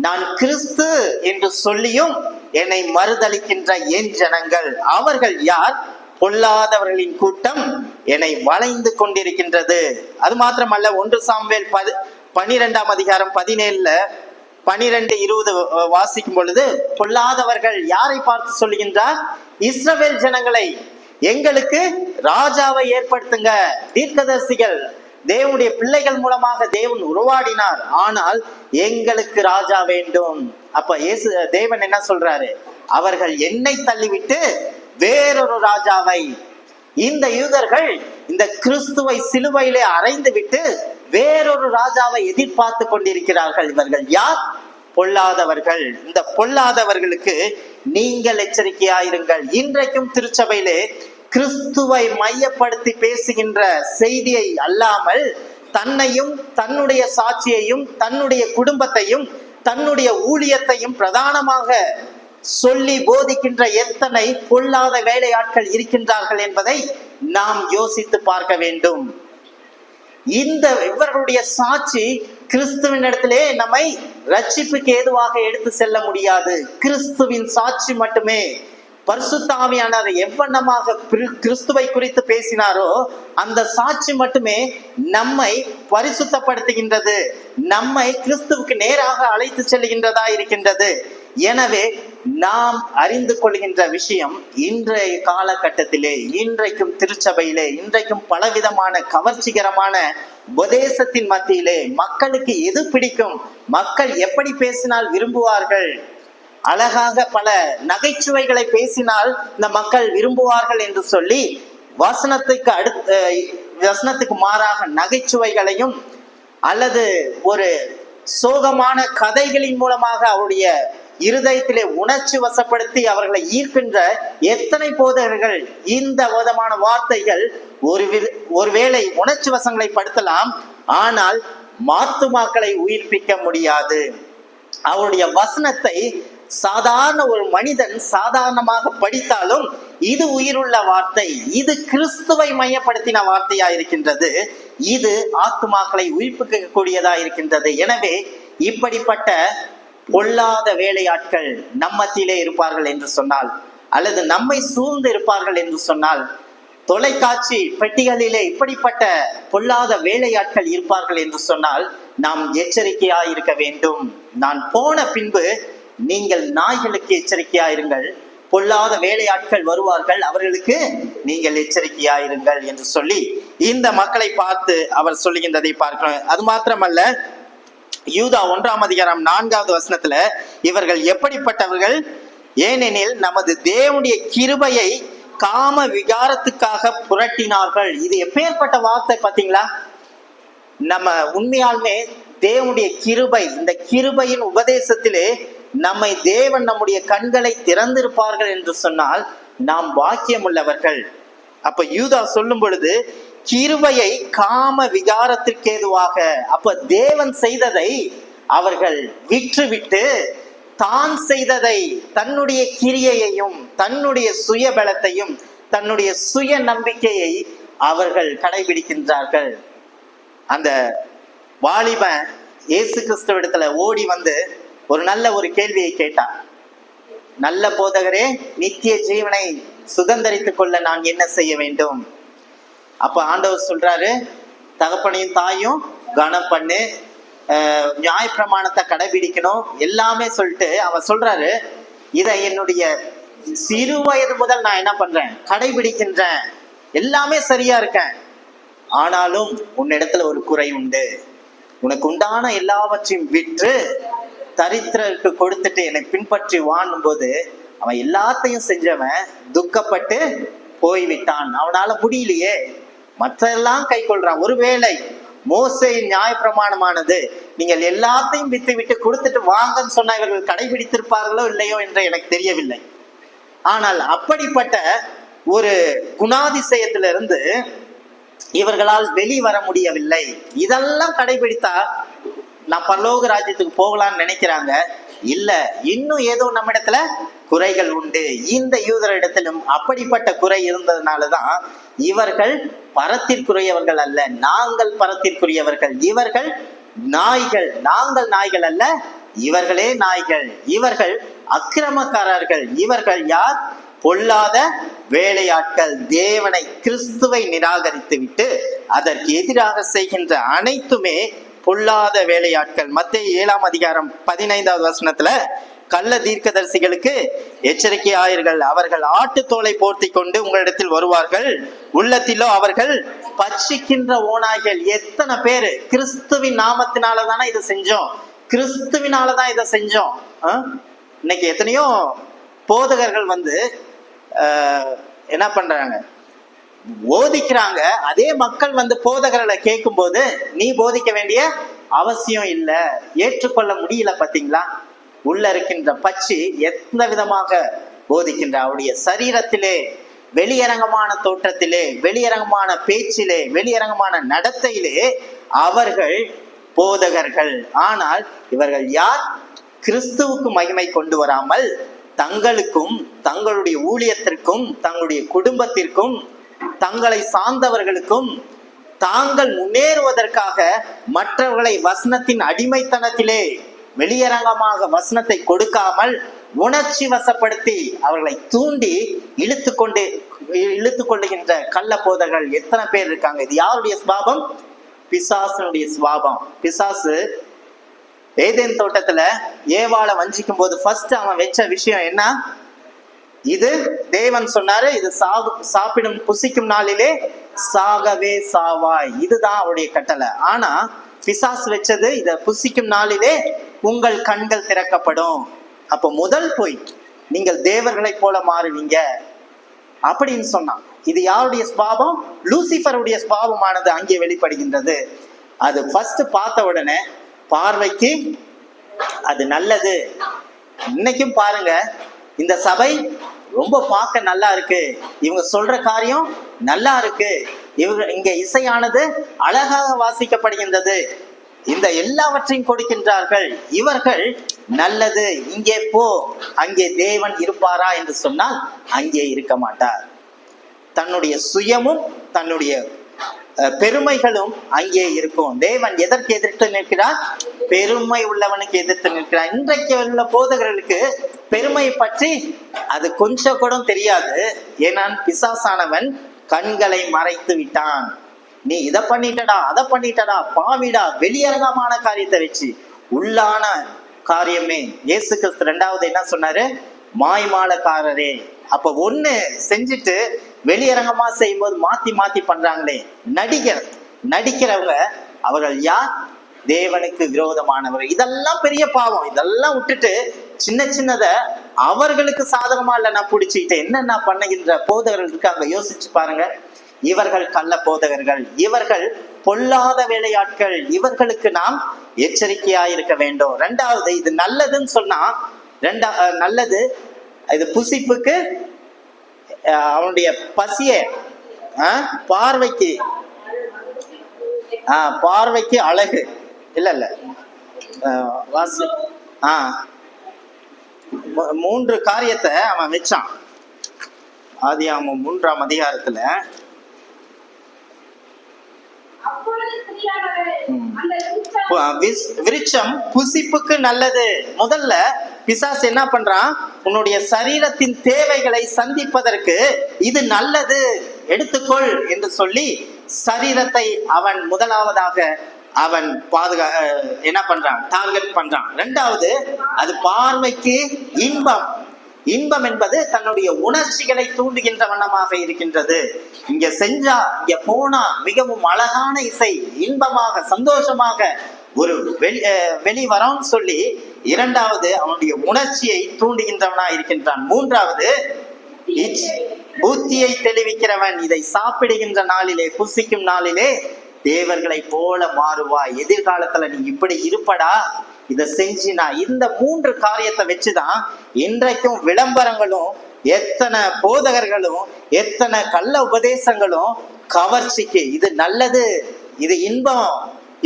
நான் கிறிஸ்து என்று சொல்லியும் என்னை மறுதலிக்கின்ற என் ஜனங்கள். அவர்கள் யார்? பொல்லாதவர்களின் கூட்டம் என்னை வளைந்து கொண்டிருக்கின்றது. அது மாத்திரமல்ல, 1 சாமுவேல் 12:17 12:20 வாசிக்கும் பொழுது பொல்லாதவர்கள் யாரை பார்த்து சொல்லுகின்றார்? இஸ்ரவேல் ஜனங்களை, எங்களுக்கு ராஜாவை ஏற்படுத்துங்க. தீர்க்கதரிசிகள், தேவனுடைய பிள்ளைகள் மூலமாக தேவன் உருவாடினார், ஆனால் எங்களுக்கு ராஜா வேண்டும். அப்ப தேவன் என்ன சொல்றாரு? அவர்கள் என்னை தள்ளிவிட்டு வேறொரு ராஜாவை, இந்த யூதர்கள் இந்த கிறிஸ்துவை சிலுவையிலே அறைந்து விட்டு வேறொரு ராஜாவை எதிர்பார்த்து கொண்டிருக்கிறார்கள். இவர்கள் யார்? பொல்லாதவர்கள். இந்த பொல்லாதவர்களுக்கு நீங்கள் எச்சரிக்கையாயிருங்கள். இன்றைக்கும் திருச்சபையிலே கிறிஸ்துவை மையப்படுத்தி பேசுகின்ற செய்தியை அல்லாமல் தன்னையும் தன்னுடைய சாட்சியையும் தன்னுடைய குடும்பத்தையும் தன்னுடைய ஊழியத்தையும் பிரதானமாக சொல்லி போதிக்கின்ற எத்தனை பொல்லாத வேலையாட்கள் இருக்கின்றார்கள் என்பதை நாம் யோசித்து பார்க்க வேண்டும். இவர்களுடைய சாட்சி கிறிஸ்துவின் இடத்திலே நம்மை ரட்சிப்புக்கு ஏதுவாக எடுத்து செல்ல முடியாது. கிறிஸ்துவின் சாட்சி மட்டுமே. பரிசுத்த ஆவியானவர் எவ்வண்ணமாக கிறிஸ்துவை குறித்து பேசினாரோ அந்த சாட்சி மட்டுமே நம்மை பரிசுத்தப்படுத்துகின்றது, நம்மை கிறிஸ்துவுக்கு நேராக அழைத்து செல்கின்றதா இருக்கின்றது. எனவே நாம் அறிந்து கொள்கின்ற விஷயம், இன்றைய காலகட்டத்திலே இன்றைக்கும் திருச்சபையிலே இன்றைக்கும் பலவிதமான கவர்ச்சிகரமான உபதேசத்தின் மத்தியிலே மக்களுக்கு எது பிடிக்கும், மக்கள் எப்படி பேசினால் விரும்புவார்கள், அழகாக பல நகைச்சுவைகளை பேசினால் இந்த மக்கள் விரும்புவார்கள் என்று சொல்லி வசனத்துக்கு மாறாக நகைச்சுவைகளையும் அல்லது ஒரு சோகமான கதைகளின் மூலமாக அவருடைய இருதயத்திலே உணர்ச்சி வசப்படுத்தி அவர்களை ஈர்க்கின்ற எத்தனை போதகர்கள் இந்த விதமான வார்த்தைகள் ஒருவேளை உணர்ச்சி வசங்களை படுத்தலாம், ஆனால் மாத்துமாக்களை உயிர்ப்பிக்க முடியாது. அவருடைய வசனத்தை சாதாரண ஒரு மனிதன் சாதாரணமாக படித்தாலும் இது உயிருள்ள வார்த்தை, இது கிறிஸ்துவை மையப்படுத்தின வார்த்தையா இருக்கின்றது, இது ஆத்துமாக்களை உயிர்ப்பிக்க கூடியதா இருக்கின்றது. எனவே இப்படிப்பட்ட பொல்லாத வேலையாட்கள் நம்மத்திலே இருப்பார்கள் என்று சொன்னால், அல்லது நம்மை சூழ்ந்து இருப்பார்கள் என்று சொன்னால், தொலைக்காட்சி பெட்டிகளிலே இப்படிப்பட்ட பொல்லாத வேலையாட்கள் இருப்பார்கள் என்று சொன்னால் நாம் எச்சரிக்கையாய் இருக்க வேண்டும். நான் போன பின்பு நீங்கள் நாய்களுக்கு எச்சரிக்கையாயிருங்கள், பொல்லாத வேலையாட்கள் வருவார்கள், அவர்களுக்கு நீங்கள் எச்சரிக்கையாயிருங்கள் என்று சொல்லி இந்த மக்களை பார்த்து அவர் சொல்லுகின்றதை பார்க்கிறோம். அது மாத்திரமல்ல, யூதா 1:4 இவர்கள் எப்படிப்பட்டவர்கள்? ஏனெனில் நமது தேவனுடைய கிருபையை காம விகாரத்துக்காக புரட்டினார்கள். இது எப்பேற்பட்ட வார்த்தை பார்த்தீங்களா? நம்ம உண்மையாலுமே தேவனுடைய கிருபை, இந்த கிருபையின் உபதேசத்திலே நம்மை தேவன் நம்முடைய கண்களை திறந்திருப்பார்கள் என்று சொன்னால் நாம் பாக்கியம் உள்ளவர்கள். அப்ப யூதா சொல்லும் பொழுது கிருபையை காம விகாரத்திற்கு ஏதுவாக, அப்ப தேவன் செய்ததை அவர்கள் விற்றுவிட்டு தான் செய்ததை, தன்னுடைய கிரியையையும் தன்னுடைய சுய பலத்தையும் தன்னுடைய சுய நம்பிக்கையை அவர்கள் கடைபிடிக்கின்றார்கள். அந்த வாலிபன் இயேசு கிறிஸ்துவிடத்துல ஓடி வந்து ஒரு நல்ல ஒரு கேள்வியை கேட்டான். நல்ல போதகரே, நித்திய ஜீவனை சுதந்தரித்துக் கொள்ள நான் என்ன செய்ய வேண்டும்? அப்ப ஆண்டவர் சொல்றாரு, தகப்பனையும் தாயும் கனம் பண்ணு, நியாய பிரமாணத்தை கடைபிடிக்கணும், எல்லாமே சொல்லிட்டு அவர் சொல்றாரு, இதை என்னுடைய சிறு வயது முதல் நான் என்ன பண்றேன், கடைபிடிக்கின்றேன், எல்லாமே சரியா இருக்கேன். ஆனாலும் உன்னிடத்துல ஒரு குறை உண்டு. உனக்கு உண்டான எல்லாவற்றையும் விற்று தரித்திரருக்கு கொடுத்துட்டு என்னை பின்பற்றி வாழும் போது அவன் எல்லாத்தையும் செஞ்சவன் துக்கப்பட்டு போய்விட்டான். அவனால முடியலையே, மற்றெல்லாம் கை கொள்றான். ஒருவேளை மோசேயின் நியாய பிரமாணமானது நீங்கள் எல்லாத்தையும் வித்து விட்டு கொடுத்துட்டு வாங்கன்னு சொன்ன இவர்கள் கடைபிடித்திருப்பார்களோ இல்லையோ என்று எனக்கு தெரியவில்லை. ஆனால் அப்படிப்பட்ட ஒரு குணாதிசயத்திலிருந்து இவர்களால் வெளிவர முடியவில்லை. இதெல்லாம் கடைபிடித்தா நான் பரலோக ராஜ்யத்துக்கு போகலான்னு நினைக்கிறாங்க. இல்ல, இன்னும் ஏதோ நம்ம இடத்துல குறைகள் உண்டு. இந்த யூதரிடத்திலும் அப்படிப்பட்ட குறை இருந்ததுனாலதான் இவர்கள் பரத்திற்குரியவர்கள் அல்ல, நாங்கள் பரத்திற்குரியவர்கள். இவர்கள் நாய்கள், நாங்கள் நாய்கள் அல்ல, இவர்களே நாய்கள். இவர்கள் அக்கிரமக்காரர்கள். இவர்கள் யார்? பொல்லாத வேலையாட்கள். தேவனை, கிறிஸ்துவை நிராகரித்து விட்டு அதற்கு எதிராக செய்கின்ற அனைத்துமே பொல்லாத வேலையாட்கள். மத்தேயு 7:15 கள்ள தீர்க்கதரிசிகளுக்கு எச்சரிக்கையாயிருங்கள், அவர்கள் ஆட்டுத்தோலை போர்த்தி கொண்டு உங்களிடத்தில் வருவார்கள், உள்ளத்திலோ அவர்கள் பட்சிக்கின்ற ஓநாய்கள். எத்தனை பேரு கிறிஸ்துவின் நாமத்தினாலதானே இதை செஞ்சோம், கிறிஸ்துவினாலதான் இதை செஞ்சோம். இன்னைக்கு எத்தனையோ போதகர்கள் வந்து என்ன பண்றாங்க, போதிக்கிறாங்க. அதே மக்கள் வந்து போதகர்களை கேட்கும் போது நீ போதிக்க வேண்டிய அவசியம் இல்லை, ஏற்றுக்கொள்ள முடியல. பாத்தீங்களா, உள்ள இருக்கின்ற பட்சி எந்த விதமாக போதிக்கின்ற அவருடைய சரீரத்திலே, வெளியரங்கமான தோற்றத்திலே, வெளியரங்கமான பேச்சிலே, வெளியரங்கமான நடத்தையிலே அவர்கள் போதகர்கள். ஆனால் இவர்கள் யார்? கிறிஸ்துவுக்கு மகிமை கொண்டு வராமல் தங்களுக்கும் தங்களுடைய ஊழியத்திற்கும் தங்களுடைய குடும்பத்திற்கும் தங்களை சார்ந்தவர்களுக்கும் தாங்கள் முன்னேறுவதற்காக மற்றவர்களை வசனத்தின் அடிமைத்தனத்திலே வெளியரங்கமாக வசனத்தை கொடுக்காமல் உணர்ச்சி வசப்படுத்தி அவர்களை தூண்டி இழுத்து கொள்ளுகின்ற கள்ள போதகர்கள் எத்தனை பேர் இருக்காங்க. இது யாருடைய சுபாவம்? பிசாசனுடைய சுபாவம். பிசாசு ஏதேன் தோட்டத்துல ஏவாளை வஞ்சிக்கும் போது ஃபர்ஸ்ட் அவன் வச்ச விஷயம் என்ன? இது தேவன் சொன்னாரு, இது சாப்பிடும் புசிக்கும் நாளிலே சாகவே சாவாய், இதுதான் அவருடைய கட்டளை. ஆனா பிசாசு வச்சது, இத புசிக்கும் நாளிலே உங்கள் கண்கள் திறக்கப்படும். அப்ப முதல் போய் நீங்கள் தேவர்களை போல மாறுவீங்க அப்படின்னு சொன்னான். இது யாருடைய சுபாவம்? லூசிபருடைய சுபாவமானது அங்கே வெளிப்படுகின்றது. அது ஃபர்ஸ்ட் பார்த்த உடனே பார்வைக்கு அது நல்லது. இன்னைக்கும் பாருங்க, இந்த சபை ரொம்ப பார்க்க நல்லா இருக்கு, இவங்க சொல்ற காரியம் நல்லா இருக்கு, இங்க இசையானது அழகாக வாசிக்கப்படுகின்றது, இந்த எல்லாவற்றையும் கொடுக்கின்றார்கள், இவர்கள் நல்லது, இங்கே போ, அங்கே தேவன் இருப்பாரா என்று சொன்னால் அங்கே இருக்க மாட்டார். தன்னுடைய சுயமும் தன்னுடைய பெருமைகளும் அங்கே இருக்கும். தேவன் எதற்கு எதிர்த்து நிற்கிறார்? பெருமை உள்ளவனுக்கு எதிர்த்து நிற்கிறார். இன்றைக்கு உள்ள போதகர்களுக்கு பெருமை பற்றி அது கொஞ்சம் கூட தெரியாது. ஏன்னா பிசாசானவன் கண்களை மறைத்து விட்டான். நீ இதை பண்ணிட்டடா, அதை பண்ணிட்டடா, பாவிடா, வெளியரங்கமான காரியத்தை வச்சு உள்ளான காரியமே. இயேசு கிறிஸ்து 2வது என்ன சொன்னாரு? மாய்மாலக்காரரே. அப்ப ஒண்ணு செஞ்சுட்டு வெளியரங்கமா செய்யும் போது மாத்தி மாத்தி பண்றாங்களே, நடிக்கிறவங்க அவர்கள் யார்? தேவனுக்கு விரோதமானவர். இதெல்லாம் பெரிய பாவம். இதெல்லாம் விட்டுட்டு சின்ன சின்னத அவர்களுக்கு சாதகமா இல்ல நான் பிடிச்சிக்கிட்டு என்னென்ன பண்ணுகின்ற போதகர்கள் இருக்காங்க. யோசிச்சு பாருங்க. இவர்கள் கள்ள போதகர்கள், இவர்கள் பொல்லாத வேலையாட்கள், இவர்களுக்கு நாம் எச்சரிக்கையா இருக்க வேண்டும். 2வது, இது நல்லதுன்னு சொன்னா நல்லது, இது புசிப்புக்கு, அவனுடைய பசிய பார்வைக்கு அழகு இல்ல வாசி 3 காரியத்தை அவன் வச்சான். ஆதியாகமம் 3ஆம் அதிகாரத்துல விருட்சம் புசிப்புக்கு நல்லது. முதல்ல பிசாசு என்ன பண்றான்? உன்னுடைய சரீரத்தின் தேவைகளை சந்திப்பதற்கு இது நல்லது, எடுத்துக்கொள் என்று சொல்லி சரீரத்தை அவன் முதலாவதாக அவன் என்ன பண்றான்? டார்கெட் பண்றான். 2வது, அது பார்வைக்கு இன்பம். இன்பம் என்பது தன்னுடைய உணர்ச்சிகளை தூண்டுகின்ற வண்ணமாக இருக்கின்றது. இங்க செஞ்சா, இங்க போனா மிகவும் அழகான இசை, இன்பமாக சந்தோஷமாக ஒரு வெளிவரோன்னு சொல்லி 2வது அவனுடைய உணர்ச்சியை தூண்டுகின்றவனா இருக்கின்றான். 3வது, புத்தியை தெளிவிக்கிறவன், இதை சாப்பிடுகின்ற நாளிலே, புசிக்கும் நாளிலே தேவர்களை போல மாறுவாய், எதிர்காலத்துல நீ இப்படி இருப்படா, இதை செஞ்சினா. இந்த 3 காரியத்தை வச்சுதான் இன்றைக்கும் விளம்பரங்களும், எத்தனை போதகர்களும், எத்தனை கள்ள உபதேசங்களும் கவர்ச்சிக்கு, இது நல்லது, இது இன்பம்,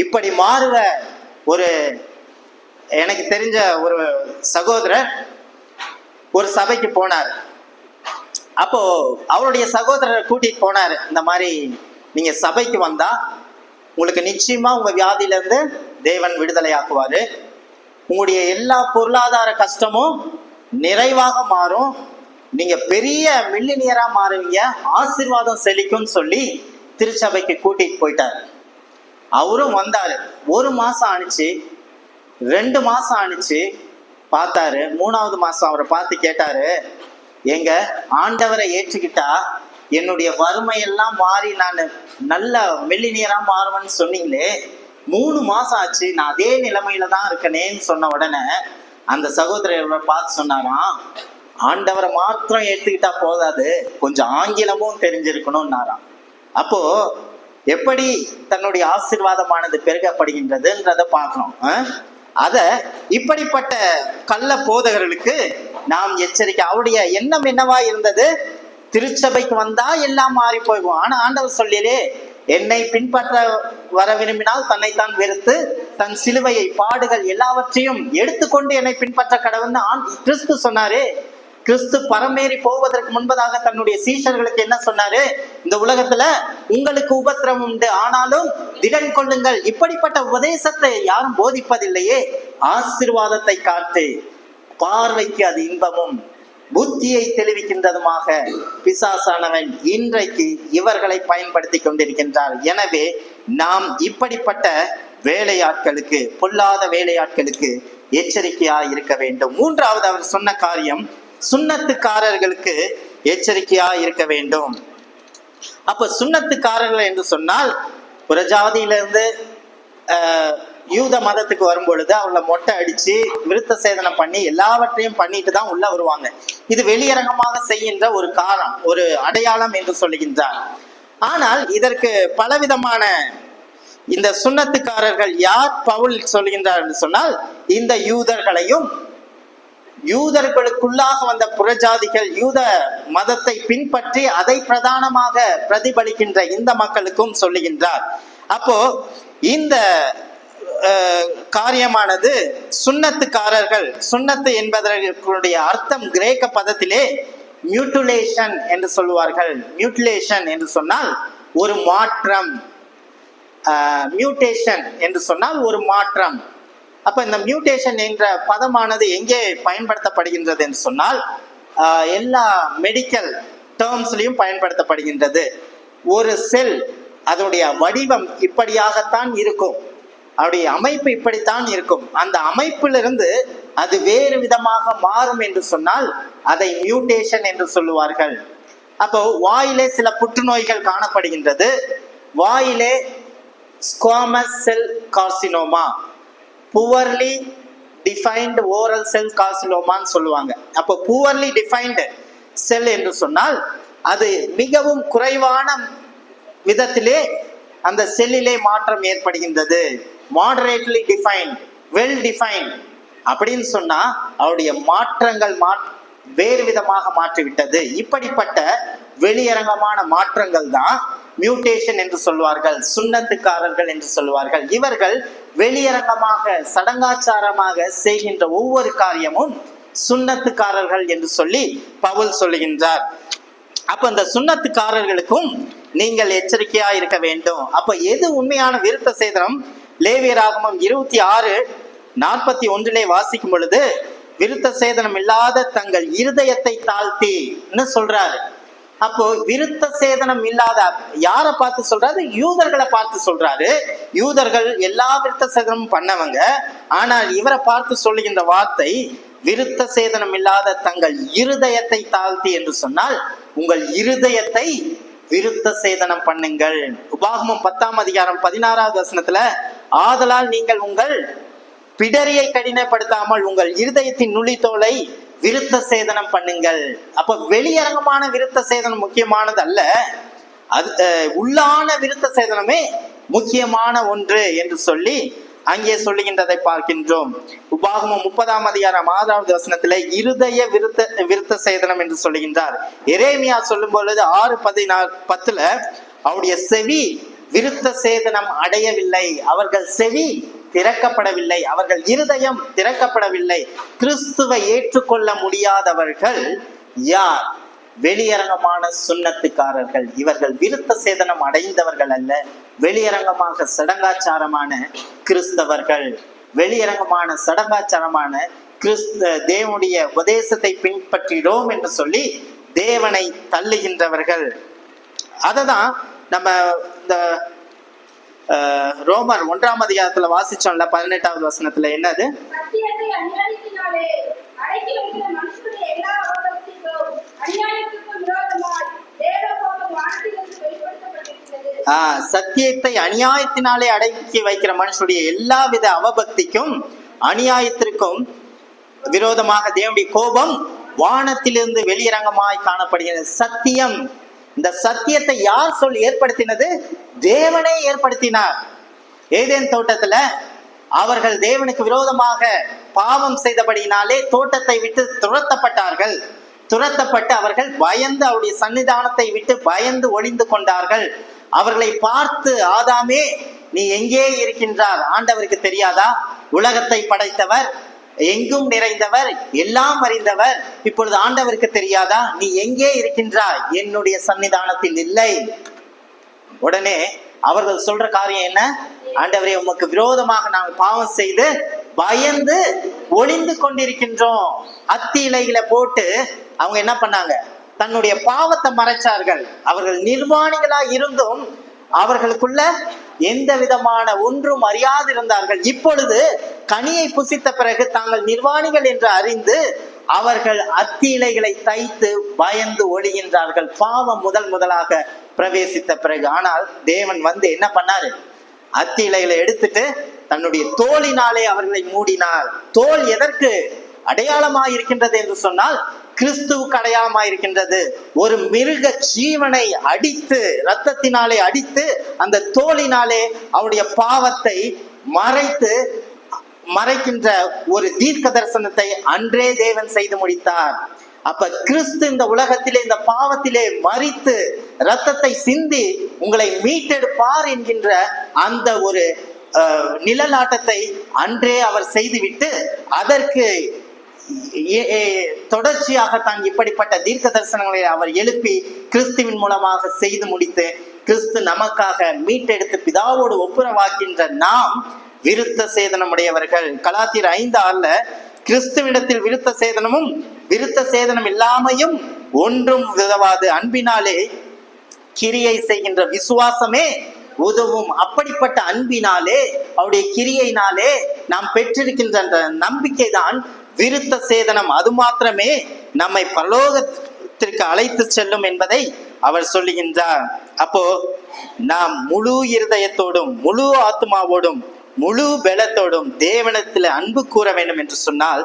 இப்படி மாறுவ. எனக்கு தெரிஞ்ச ஒரு சகோதரர் ஒரு சபைக்கு போனார். அப்போ அவருடைய சகோதரரை கூட்டிட்டு போனாரு. இந்த மாதிரி நீங்க சபைக்கு வந்தா உங்களுக்கு நிச்சயமா உங்க வியாதியில இருந்து தேவன் விடுதலை ஆக்குவாரு, உங்களுடைய எல்லா பொருளாதார கஷ்டமும் நிறைவாக மாறும், நீங்க பெரிய மில்லினியரா மாறுவீங்க, ஆசீர்வாதம் செழிக்கும்னு சொல்லி திருச்சபைக்கு கூட்டிட்டு போயிட்டாரு. அவரும் வந்தாரு. 1 மாசம் ஆனிச்சு, 2 மாசம் ஆனிச்சு, பார்த்தாரு. 3வது மாசம் அவரை பார்த்து கேட்டாரு, எங்க ஆண்டவரை ஏற்றுக்கிட்டா என்னுடைய வறுமையெல்லாம் மாறி நான் நல்ல மில்லினியரா மாறுவேன்னு சொன்னீங்களே, 3 மாசம் ஆச்சு, நான் அதே நிலைமையில தான் இருக்கனேன்னு சொன்ன உடனே அந்த சகோதரரை பார்த்து சொன்னாராம், ஆண்டவரை மாத்திரம் ஏத்துக்கிட்டா போதாது, கொஞ்சம் ஆங்கிலமும் தெரிஞ்சிருக்கணும்னாராம். அப்போ எப்படி தன்னுடைய ஆசீர்வாதமானது பெருகப்படுகின்றதுன்றத பார்க்கணும். அத இப்படிப்பட்ட கள்ள போதகர்களுக்கு நாம் எச்சரிக்கை. அவருடைய எண்ணம் என்னவா இருந்தது? திருச்சபைக்கு வந்தா எல்லாம் மாறி போய்கும். ஆனா ஆண்டவர் சொல்லிலே, என்னை பின்பற்ற வர விரும்பினால் தன்னைத்தான் வெறுத்து தன் சிலுவையை, பாடுகள் எல்லாவற்றையும் எடுத்துக்கொண்டு என்னை பின்பற்ற கடவுள்னு கிறிஸ்து சொன்னாரு. கிறிஸ்து பரமேறி போவதற்கு முன்பதாக தன்னுடைய சீஷர்களுக்கு என்ன சொன்னாரு? இந்த உலகத்துல உங்களுக்கு உபத்திரம் உண்டு, ஆனாலும் திடன் கொள்ளுங்கள். இப்படிப்பட்ட உபதேசத்தை யாரும் போதிப்பதில்லையே. ஆசீர்வாதத்தை காட்டு, பார்வைக்கு அது இன்பமும் புத்தியை தெளிவிக்கின்றதுமாக பிசாசானவன் இன்றைக்கு இவர்களை பயன்படுத்தி கொண்டிருக்கின்றார். எனவே நாம் இப்படிப்பட்ட வேலையாட்களுக்கு, பொல்லாத வேலையாட்களுக்கு எச்சரிக்கையா இருக்க வேண்டும். மூன்றாவது அவர் சொன்ன காரியம், சுன்னத்துக்காரர்களுக்கு எச்சரிக்கையா இருக்க வேண்டும். அப்ப சுன்னத்துக்காரர்கள் என்று சொன்னால், ஒரு ஜாதியிலிருந்து யூத மதத்துக்கு வரும் பொழுது அவளை மொட்டை அடிச்சு விருத்த சேதனம் பண்ணி எல்லாவற்றையும் பண்ணிட்டு தான் உள்ள வருவாங்க. இது வெளியரங்கமாக செய்கின்ற ஒரு காரணம், ஒரு அடையாளம் என்று சொல்லுகின்றார். ஆனால் இதற்கு பலவிதமான இந்த சுன்னத்துக்காரர்கள் யார் பவுல் சொல்கின்றார் என்று சொன்னால், இந்த யூதர்களையும் யூதர்களுக்குள்ளாக வந்த புறஜாதிகள் யூத மதத்தை பின்பற்றி அதை பிரதானமாக பிரதிபலிக்கின்ற இந்த மக்களுக்கும் சொல்லுகின்றார். அப்போ இந்த காரியமானது சுன்னத்துக்காரர்கள், சுன்னத்து என்பதற்குடைய அர்த்தம் கிரேக்க பதத்திலே மியூட்டிலேஷன் என்று சொல்லுவார்கள். மியூட்டிலேஷன் என்று சொன்னால் ஒரு மாற்றம், மியூட்டேஷன் என்று சொன்னால் ஒரு மாற்றம். அப்ப இந்த மியூட்டேஷன் என்ற பதமானது எங்கே பயன்படுத்தப்படுகின்றது என்று சொன்னால், எல்லா மெடிக்கல் டேர்ம்ஸ்லையும் பயன்படுத்தப்படுகின்றது. ஒரு செல் அதனுடைய வடிவம் இப்படியாகத்தான் இருக்கும், அவருடைய அமைப்பு இப்படித்தான் இருக்கும், அந்த அமைப்பிலிருந்து அது வேறு விதமாக மாறும் என்று சொன்னால் அதை மியூட்டேஷன் என்று சொல்லுவார்கள். அப்போ வாயிலே சில புற்றுநோய்கள் காணப்படுகின்றது. வாயிலே squamous cell carcinoma, poorly defined oral cell கார்சினோமான்னு சொல்லுவாங்க. அப்போ புவர்லி டிஃபைன்டு செல் என்று சொன்னால் அது மிகவும் குறைவான விதத்திலே அந்த செல்லிலே மாற்றம் ஏற்படுகின்றது. மாடரேட்லி டிஃபைன்ட், வெல் டிஃபைன்ட் அப்படின்னு சொன்னா அவருடைய மாற்றங்கள் வேறு விதமாக மாற்றிவிட்டது. இப்படிப்பட்ட வெளியரங்கமான மாற்றங்கள் தான் மியூட்டேஷன் என்று சொல்வார்கள், சுன்னத்துக்காரர்கள் என்று சொல்வார்கள். இவர்கள் வெளியரங்கமாக சடங்காச்சாரமாக செய்கின்ற ஒவ்வொரு காரியமும் சுன்னத்துக்காரர்கள் என்று சொல்லி பவுல் சொல்லுகின்றார். அப்ப இந்த சுன்னத்துக்காரர்களுக்கும் நீங்கள் எச்சரிக்கையா இருக்க வேண்டும். அப்ப எது உண்மையான விருத்த சேதனம்? லேவியராகமம் 26:41 வாசிக்கும் பொழுது, விருத்த சேதனம் இல்லாத தங்கள் இருதயத்தை தாழ்த்தின்னு சொல்றாரு. அப்போ விருத்த சேதனம் இல்லாத யாரை பார்த்து சொல்றாரு? யூதர்களை பார்த்து சொல்றாரு. யூதர்கள் எல்லா விருத்த சேதனமும் பண்ணவங்க. ஆனால் இவரை பார்த்து சொல்லுகின்ற வார்த்தை விருத்த சேதனம் இல்லாத தங்கள் இருதயத்தை தாழ்த்தி என்று சொன்னால், உங்கள் இருதயத்தை விருத்த சேதனம் பண்ணுங்கள். உபாகமம் 10:16 ஆதலால் நீங்கள் உங்கள் பிடரியை கடினப்படுத்தாமல் உங்கள் இருதயத்தின் நுழித்தோலை விருத்த சேதனம் பண்ணுங்கள். அப்ப வெளியரங்கமான விருத்த சேதனம் முக்கியமானது அல்ல, அது உள்ளான விருத்த சேதனமே முக்கியமான ஒன்று என்று சொல்லி அங்கே சொல்லுகின்றதை பார்க்கின்றோம். உபாகமம் 30:6 இருதய விருத்த சேதனம் என்று சொல்லுகின்றார். எரேமியா சொல்லும் பொழுது 6:10 அவருடைய செவி விருத்த சேதனம் அடையவில்லை, அவர்கள் செவி திறக்கப்படவில்லை, அவர்கள் இருதயம் திறக்கப்படவில்லை. கிறிஸ்துவை ஏற்றுக்கொள்ள முடியாதவர்கள் யார்? வெளியரங்கமான சுன்னத்துக்காரர்கள். இவர்கள் விருத்த சேதனம் அடைந்தவர்கள் அல்ல, வெளியரங்கமாக சடங்காச்சாரமான கிறிஸ்தவர்கள், வெளியரங்கமான சடங்காச்சாரமான தேவனுடைய உபதேசத்தை பின்பற்றுகிறோம் என்று சொல்லி தேவனை தள்ளுகின்றவர்கள். அததான் நம்ம இந்த ரோமர் 1 வாசிச்சோம்ல, 18 என்னது? சத்தியத்தை அநியாயத்தினாலே அடக்கி வைக்கிற மனுஷனுடைய எல்லா வித அவபக்திக்கும் அநியாயத்திற்கும் விரோதமாக தேவனுடைய கோபம் வானத்திலிருந்து வெளியரங்கமாய் காணப்படுகிறது சத்தியம். இந்த சத்தியத்தை யார் சொல்லி ஏற்படுத்தினது? தேவனே ஏற்படுத்தினார். ஏதேன் தோட்டத்துல அவர்கள் தேவனுக்கு விரோதமாக பாவம் செய்தபடியினாலே தோட்டத்தை விட்டு துரத்தப்பட்டார்கள். துரத்தப்பட்டு அவர்கள் பயந்து அவருடைய சன்னிதானத்தை விட்டு பயந்து ஒளிந்து கொண்டார்கள். அவர்களை பார்த்து, ஆதாமே நீ எங்கே இருக்கின்றார்? ஆண்டவருக்கு தெரியாதா? உலகத்தை படைத்தவர், எங்கும் நிறைந்தவர், எல்லாம் அறிந்தவர். இப்பொழுது ஆண்டவருக்கு தெரியாதா? நீ எங்கே இருக்கின்றாய்? என்னுடைய சன்னிதானத்தில் இல்லை. உடனே அவர்கள் சொல்ற காரியம் என்ன? ஆண்டவரே, உமக்கு விரோதமாக நாங்கள் பாவம் செய்து பயந்து ஒளிந்து கொண்டிருக்கின்றோம். அத்தி இலைகளை போட்டு அவங்க என்ன பண்ணாங்க? தன்னுடைய பாவத்தை மறைச்சார்கள். அவர்கள் நிர்வாணிகளா இருந்தும் அவர்களுக்குள்ள எந்த விதமான ஒன்றும் அறியாதிருந்தார்கள். இப்பொழுது கனியை புசித்த பிறகு தாங்கள் நிர்வாணிகள் என்று அறிந்து அவர்கள் அத்தி இலைகளை தைத்து பயந்து ஒளிகின்றார்கள், பாவம் முதலாக பிரவேசித்த பிறகு. ஆனால் தேவன் வந்து என்ன பண்ணாரு? அத்தி இலைகளை எடுத்துட்டு தன்னுடைய தோலினாலே அவர்களை மூடினார். தோல் எதற்கு அடையாளமாய் இருக்கின்றது என்று சொன்னால், கிறிஸ்துவுக்கு அடையாளமாய் இருக்கின்றது. ஒரு மிருக ஜீவனை அடித்து, இரத்தத்தினாலே அடித்து, அந்த தோலினாலே அவருடைய பாவத்தை மறைக்கின்ற ஒரு தீர்க்க தரிசனத்தை அன்றே தேவன் செய்து முடித்தார். அப்ப கிறிஸ்து இந்த உலகத்திலே இந்த பாவத்திலே மரித்து இரத்தத்தை சிந்தி உங்களை மீட்டெடுப்பார் என்கின்ற அந்த ஒரு நிழலாட்டத்தை அன்றே அவர் செய்துவிட்டு, அதற்கு தொடர்ச்சியாகத்தான் இப்படிப்பட்ட தீர்க்க தரிசனங்களை அவர் எழுப்பி கிறிஸ்துவின் மூலமாக செய்து முடித்து, கிறிஸ்து நமக்காக மீட்டெடுத்து பிதாவோடு ஒப்புரவாக்கின்ற நாம் விருத்த சேதனம் உடையவர்கள். கலாத்தியர் 5:6 கிறிஸ்துவிடத்தில் விருத்த சேதனமும் விருத்த சேதனம் இல்லாமையும் ஒன்றும் உதவாது, அன்பினாலே கிரியை செய்கின்ற விசுவாசமே உதவும். அப்படிப்பட்ட அன்பினாலே, அவருடைய கிரியையினாலே நாம் பெற்றிருக்கின்ற நம்பிக்கை தான் விருத்த சேதனம். அது மாத்திரமே நம்மை பரலோகத்திற்கு அழைத்து செல்லும் என்பதை அவர் சொல்லுகின்றார். அப்போ நாம் முழு இருதயத்தோடும் முழு ஆத்மாவோடும் முழு பலத்தோடும் தேவனிடத்தில் அன்பு கூற வேண்டும் என்று சொன்னால்,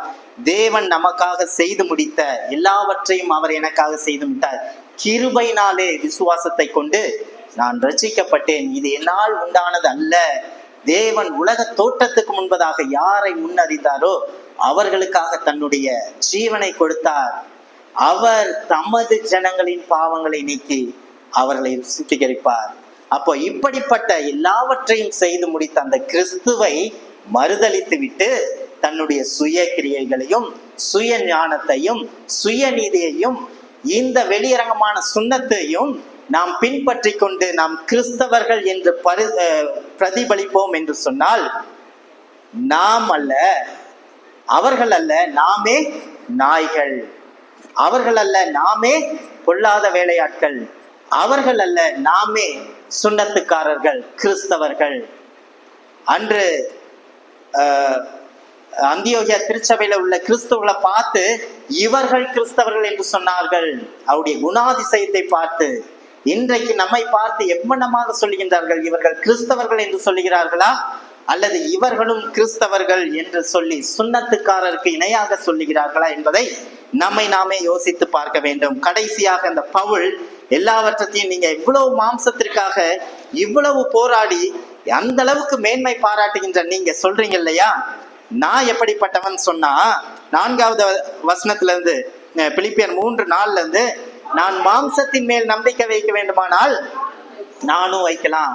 தேவன் நமக்காக செய்து முடித்த எல்லாவற்றையும் அவர் எனக்காக செய்து முடித்தார். கிருபையினாலே விசுவாசத்தை கொண்டு நான் ரட்சிக்கப்பட்டேன். இது என்னால் உண்டானது அல்ல. தேவன் உலக தோற்றத்துக்கு முன்பதாக யாரை முன்னறிந்தாரோ அவர்களுக்காக தன்னுடைய ஜீவனை கொடுத்தார். அவர் தமது ஜனங்களின் பாவங்களை நீக்கி அவர்களை சுத்திகரிப்பார். அப்போ இப்படிப்பட்ட எல்லாவற்றையும் செய்து முடித்த அந்த கிறிஸ்துவை மறுதலித்து விட்டு தன்னுடைய சுய கிரியைகளையும் சுய ஞானத்தையும் சுயநீதியையும் இந்த வெளியரங்கமான சுண்ணத்தையும் நாம் பின்பற்றி கொண்டு நாம் கிறிஸ்தவர்கள் என்று பிரதிபலிப்போம் என்று சொன்னால், நாம் அல்ல, அவர்கள் அல்ல, நாமே நாய்கள். அவர்கள் அல்ல, நாமே பொல்லாத வேலையாட்கள். அவர்கள் அல்ல, நாமே சுண்ணத்துக்காரர்கள், கிறிஸ்தவர்கள். அன்று அந்தியோகியா திருச்சபையில உள்ள கிறிஸ்தவர்களை பார்த்து இவர்கள் கிறிஸ்தவர்கள் என்று சொன்னார்கள், அவருடைய குணாதிசயத்தை பார்த்து. இன்றைக்கு நம்மை பார்த்து எவ்வளமாக சொல்லுகின்றார்கள்? இவர்கள் கிறிஸ்தவர்கள் என்று சொல்லுகிறார்களா, அல்லது இவர்களும் கிறிஸ்தவர்கள் என்று சொல்லி சுண்ணத்துக்காரருக்கு இணையாக சொல்லுகிறார்களா என்பதை நம்மை நாமே யோசித்து பார்க்க வேண்டும். கடைசியாக இந்த பவுல் எல்லாவற்றையும் நீங்க இவ்வளவு மாம்சத்திற்காக இவ்வளவு போராடி அந்த அளவுக்கு மேன்மை பாராட்டுகின்ற நீங்க சொல்றீங்க இல்லையா, நான் எப்படிப்பட்டவன் சொன்னா 4வது வசனத்துல இருந்து பிலிப்பியர் 3:4 இருந்து, நான் மாம்சத்தின் மேல் நம்பிக்கை வைக்க வேண்டுமானால் நானும் வைக்கலாம்.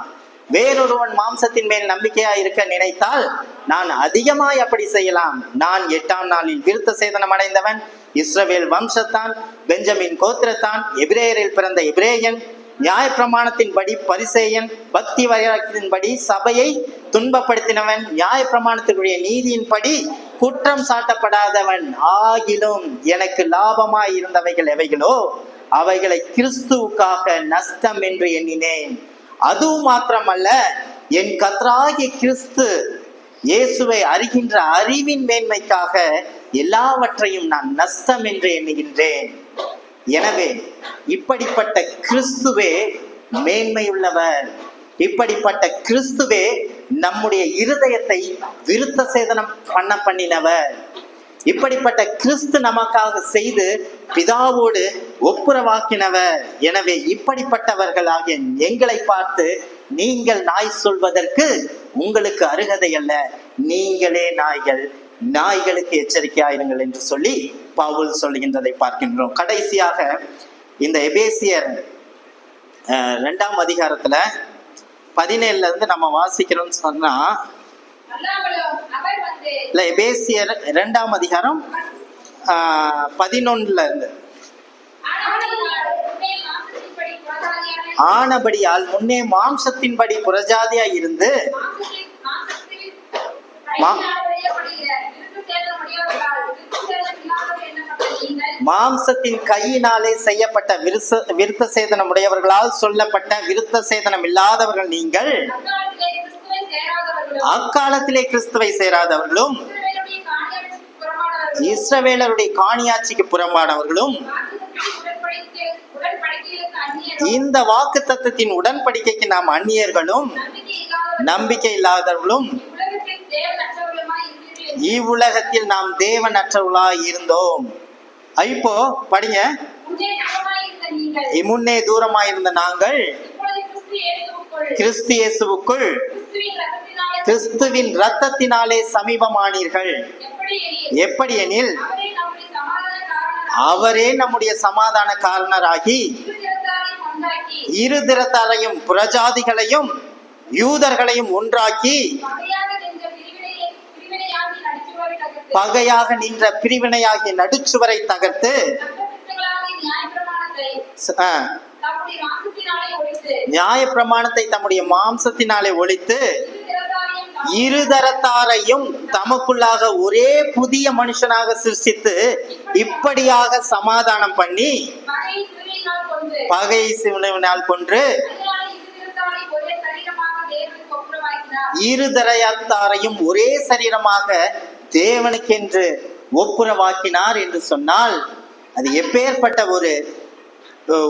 வேறொருவன் மாம்சத்தின் மேல் நம்பிக்கையா இருக்க நினைத்தால் நான் அதிகமாய் அப்படி செய்யலாம். நான் 8ஆம் நாளில் விருத்த சேதனம் அடைந்தவன், இஸ்ரவேல் வம்சத்தான், பெஞ்சமின் கோத்திரத்தான், எபிரேயரில் பிறந்த எபிரேயன், நியாயப்பிரமாணத்தின்படி பரிசேயன், பக்தி வைராக்கியத்தின்படி சபையை துன்பப்படுத்தினவன், நியாயப்பிரமாணத்தினுடைய நீதியின்படி குற்றம் சாட்டப்படாதவன். ஆகிலும் எனக்கு லாபமாய் இருந்தவைகள் எவைகளோ அவைகளை கிறிஸ்துவுக்காக நஷ்டம் என்று எண்ணினேன். அதுவும் மாத்திரமல்ல, என் கர்த்தராகிய கிறிஸ்து இயேசுவை அறிகின்ற அறிவின் மேன்மைக்காக எல்லாவற்றையும் நான் நஷ்டம் என்று எண்ணுகின்றேன். எனவே இப்படிப்பட்ட கிறிஸ்துவே மேன்மையுள்ளவர். இப்படிப்பட்ட கிறிஸ்துவே நம்முடைய இருதயத்தை விருத்த சேதனம் பண்ணினவர். இப்படிப்பட்ட கிறிஸ்து நமக்காக செய்து பிதாவோடு ஒப்புரவாக்கினவர். எனவே இப்படிப்பட்டவர்களாகிய எங்களை பார்த்து நீங்கள் நாய் சொல்வதற்கு உங்களுக்கு அருகதை அல்ல, நீங்களே நாய்கள், நாய்களுக்கு எச்சரிக்கையாயிருங்கள் என்று சொல்லி பவுல் சொல்கின்றதை பார்க்கின்றோம். கடைசியாக இந்த எபேசியர் 2ஆம் அதிகாரத்துல 17ல இருந்து நம்ம வாசிக்கிறோம்னு சொன்னா, இல்ல எபேசியர் 2ஆம் அதிகாரம் 11ல இருந்து, ஆனபடியால் முன்னே மாம்சத்தின்படி புறஜாதியாய் இருந்து மாம்சத்தின் கையினாலே செய்யப்பட்ட விருத்த சேதனம் உடையவர்களால் சொல்லப்பட்ட விருத்த சேதனம் இல்லாதவர்கள் நீங்கள், அக்காலத்திலே கிறிஸ்துவை சேராதவர்களும் இஸ்ரவேலருடைய காணியாட்சிக்கு புறம்பானவர்களும் இந்த வாக்கு தத்தத்தின் உடன்படிக்கைக்கு நாம் அந்நியர்களும் நம்பிக்கை இல்லாதவர்களும் இவ்வுலகத்தில் நாம் தேவனற்றவர்களாய் இருந்தோம். இப்போ படிங்க. முன்னே தூரமாயிருந்த நாங்கள் கிறிஸ்து இயேசுவுக்குள் கிறிஸ்துவின் இரத்தத்தினாலே சமீபமானீர்கள். எப்படி எனில் அவரே நம்முடைய சமாதான காரணராகி இரு திறத்தாரையும் புறஜாதிகளையும் யூதர்களையும் ஒன்றாக்கி பகையாக நின்ற பிரிவினையாகிய நடுச்சுவரை தகர்த்து நியாய பிரமாணத்தை தம்முடைய மாம்சத்தினாலே ஒழித்து இருதரத்தாரையும் தமக்குள்ளாக ஒரே புதிய மனுஷனாக சிருஷ்டித்து இப்படியாக சமாதானம் பண்ணி பகை சிவனால் கொன்று இருதரத்தாரையும் ஒரே சரீரமாக தேவனுக்கென்று ஒப்புரவாக்கினார் என்று சொன்னால் அது எப்பேற்பட்ட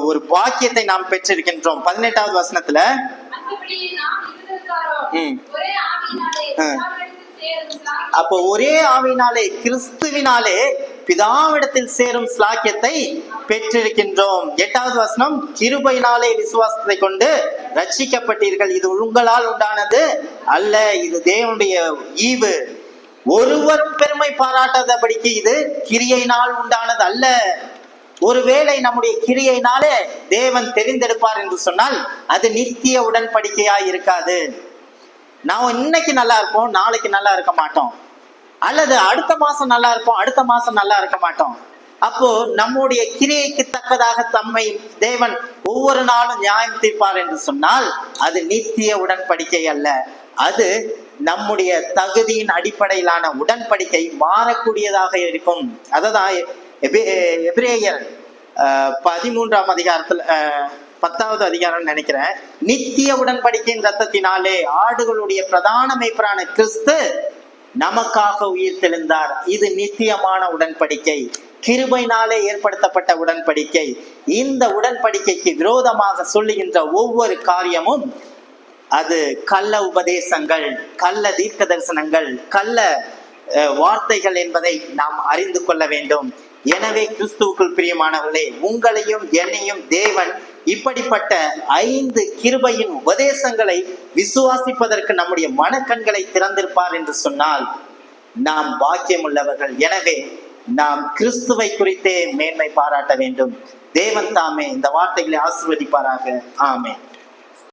ஒரு பாக்கியத்தை நாம் பெற்றிருக்கின்றோம். 18வது வசனத்துல அப்போ ஒரே ஆவியினாலே கிறிஸ்துவினாலே பிதாவிடத்தில் சேரும் ஸ்லாக்கியத்தை பெற்றிருக்கின்றோம். 8வது வசனம், கிருபையினாலே விசுவாசத்தை கொண்டு ரட்சிக்கப்பட்டீர்கள், இது உங்களால் உண்டானது அல்ல, இது தேவனுடைய ஈவு, ஒருவரும் பெருமை பாராட்டாதபடிக்கு இது கிரியையினால் உண்டானது அல்ல. ஒருவேளை நம்முடைய கிரியையினாலே தேவன் தெரிந்தெடுப்பார் என்று சொன்னால் அது நித்திய உடன்படிக்கையாய் இருக்காது. நான் இன்னைக்கு நல்லா இருப்போம், நாளைக்கு நல்லா இருக்க மாட்டோம், அல்லது அடுத்த மாசம் நல்லா இருப்போம், அடுத்த மாசம் நல்லா இருக்க மாட்டோம். அப்போ நம்முடைய கிரியைக்கு தக்கதாக தம்மை தேவன் ஒவ்வொரு நாளும் நியாயம் தீர்ப்பார் என்று சொன்னால் அது நித்திய உடன்படிக்கை அல்ல, அது நம்முடைய தகுதியின் அடிப்படையிலான உடன்படிக்கை, மாறக்கூடியதாக இருக்கும். அததான் எபிரேயர் 13ஆம் அதிகாரத்துல 10வது அதிகாரம் நினைக்கிறேன், நித்திய உடன்படிக்கையின் ரத்தத்தினாலே ஆடுகளுடைய பிரதான மேய்ப்பரான கிறிஸ்து நமக்காக உயிர் தெழுந்தார். இது நித்தியமான உடன்படிக்கை, கிருபையினாலே ஏற்படுத்தப்பட்ட உடன்படிக்கை. இந்த உடன்படிக்கைக்கு விரோதமாக சொல்லுகின்ற ஒவ்வொரு காரியமும் அது கள்ள உபதேசங்கள், கள்ள தீர்க்க தரிசனங்கள், கள்ள வார்த்தைகள் என்பதை நாம் அறிந்து கொள்ள வேண்டும். எனவே கிறிஸ்துவுக்குள் பிரியமானவர்களே, உங்களையும் என்னையும் தேவன் இப்படிப்பட்ட 5 கிருபையின் உபதேசங்களை விசுவாசிப்பதற்கு நம்முடைய மனக்கண்களை திறந்திருப்பார் என்று சொன்னால் நாம் பாக்கியம் உள்ளவர்கள். எனவே நாம் கிறிஸ்துவை குறித்தே மேன்மை பாராட்ட வேண்டும். தேவன் தாமே இந்த வார்த்தைகளை ஆசீர்வதிப்பாராக. ஆமென்.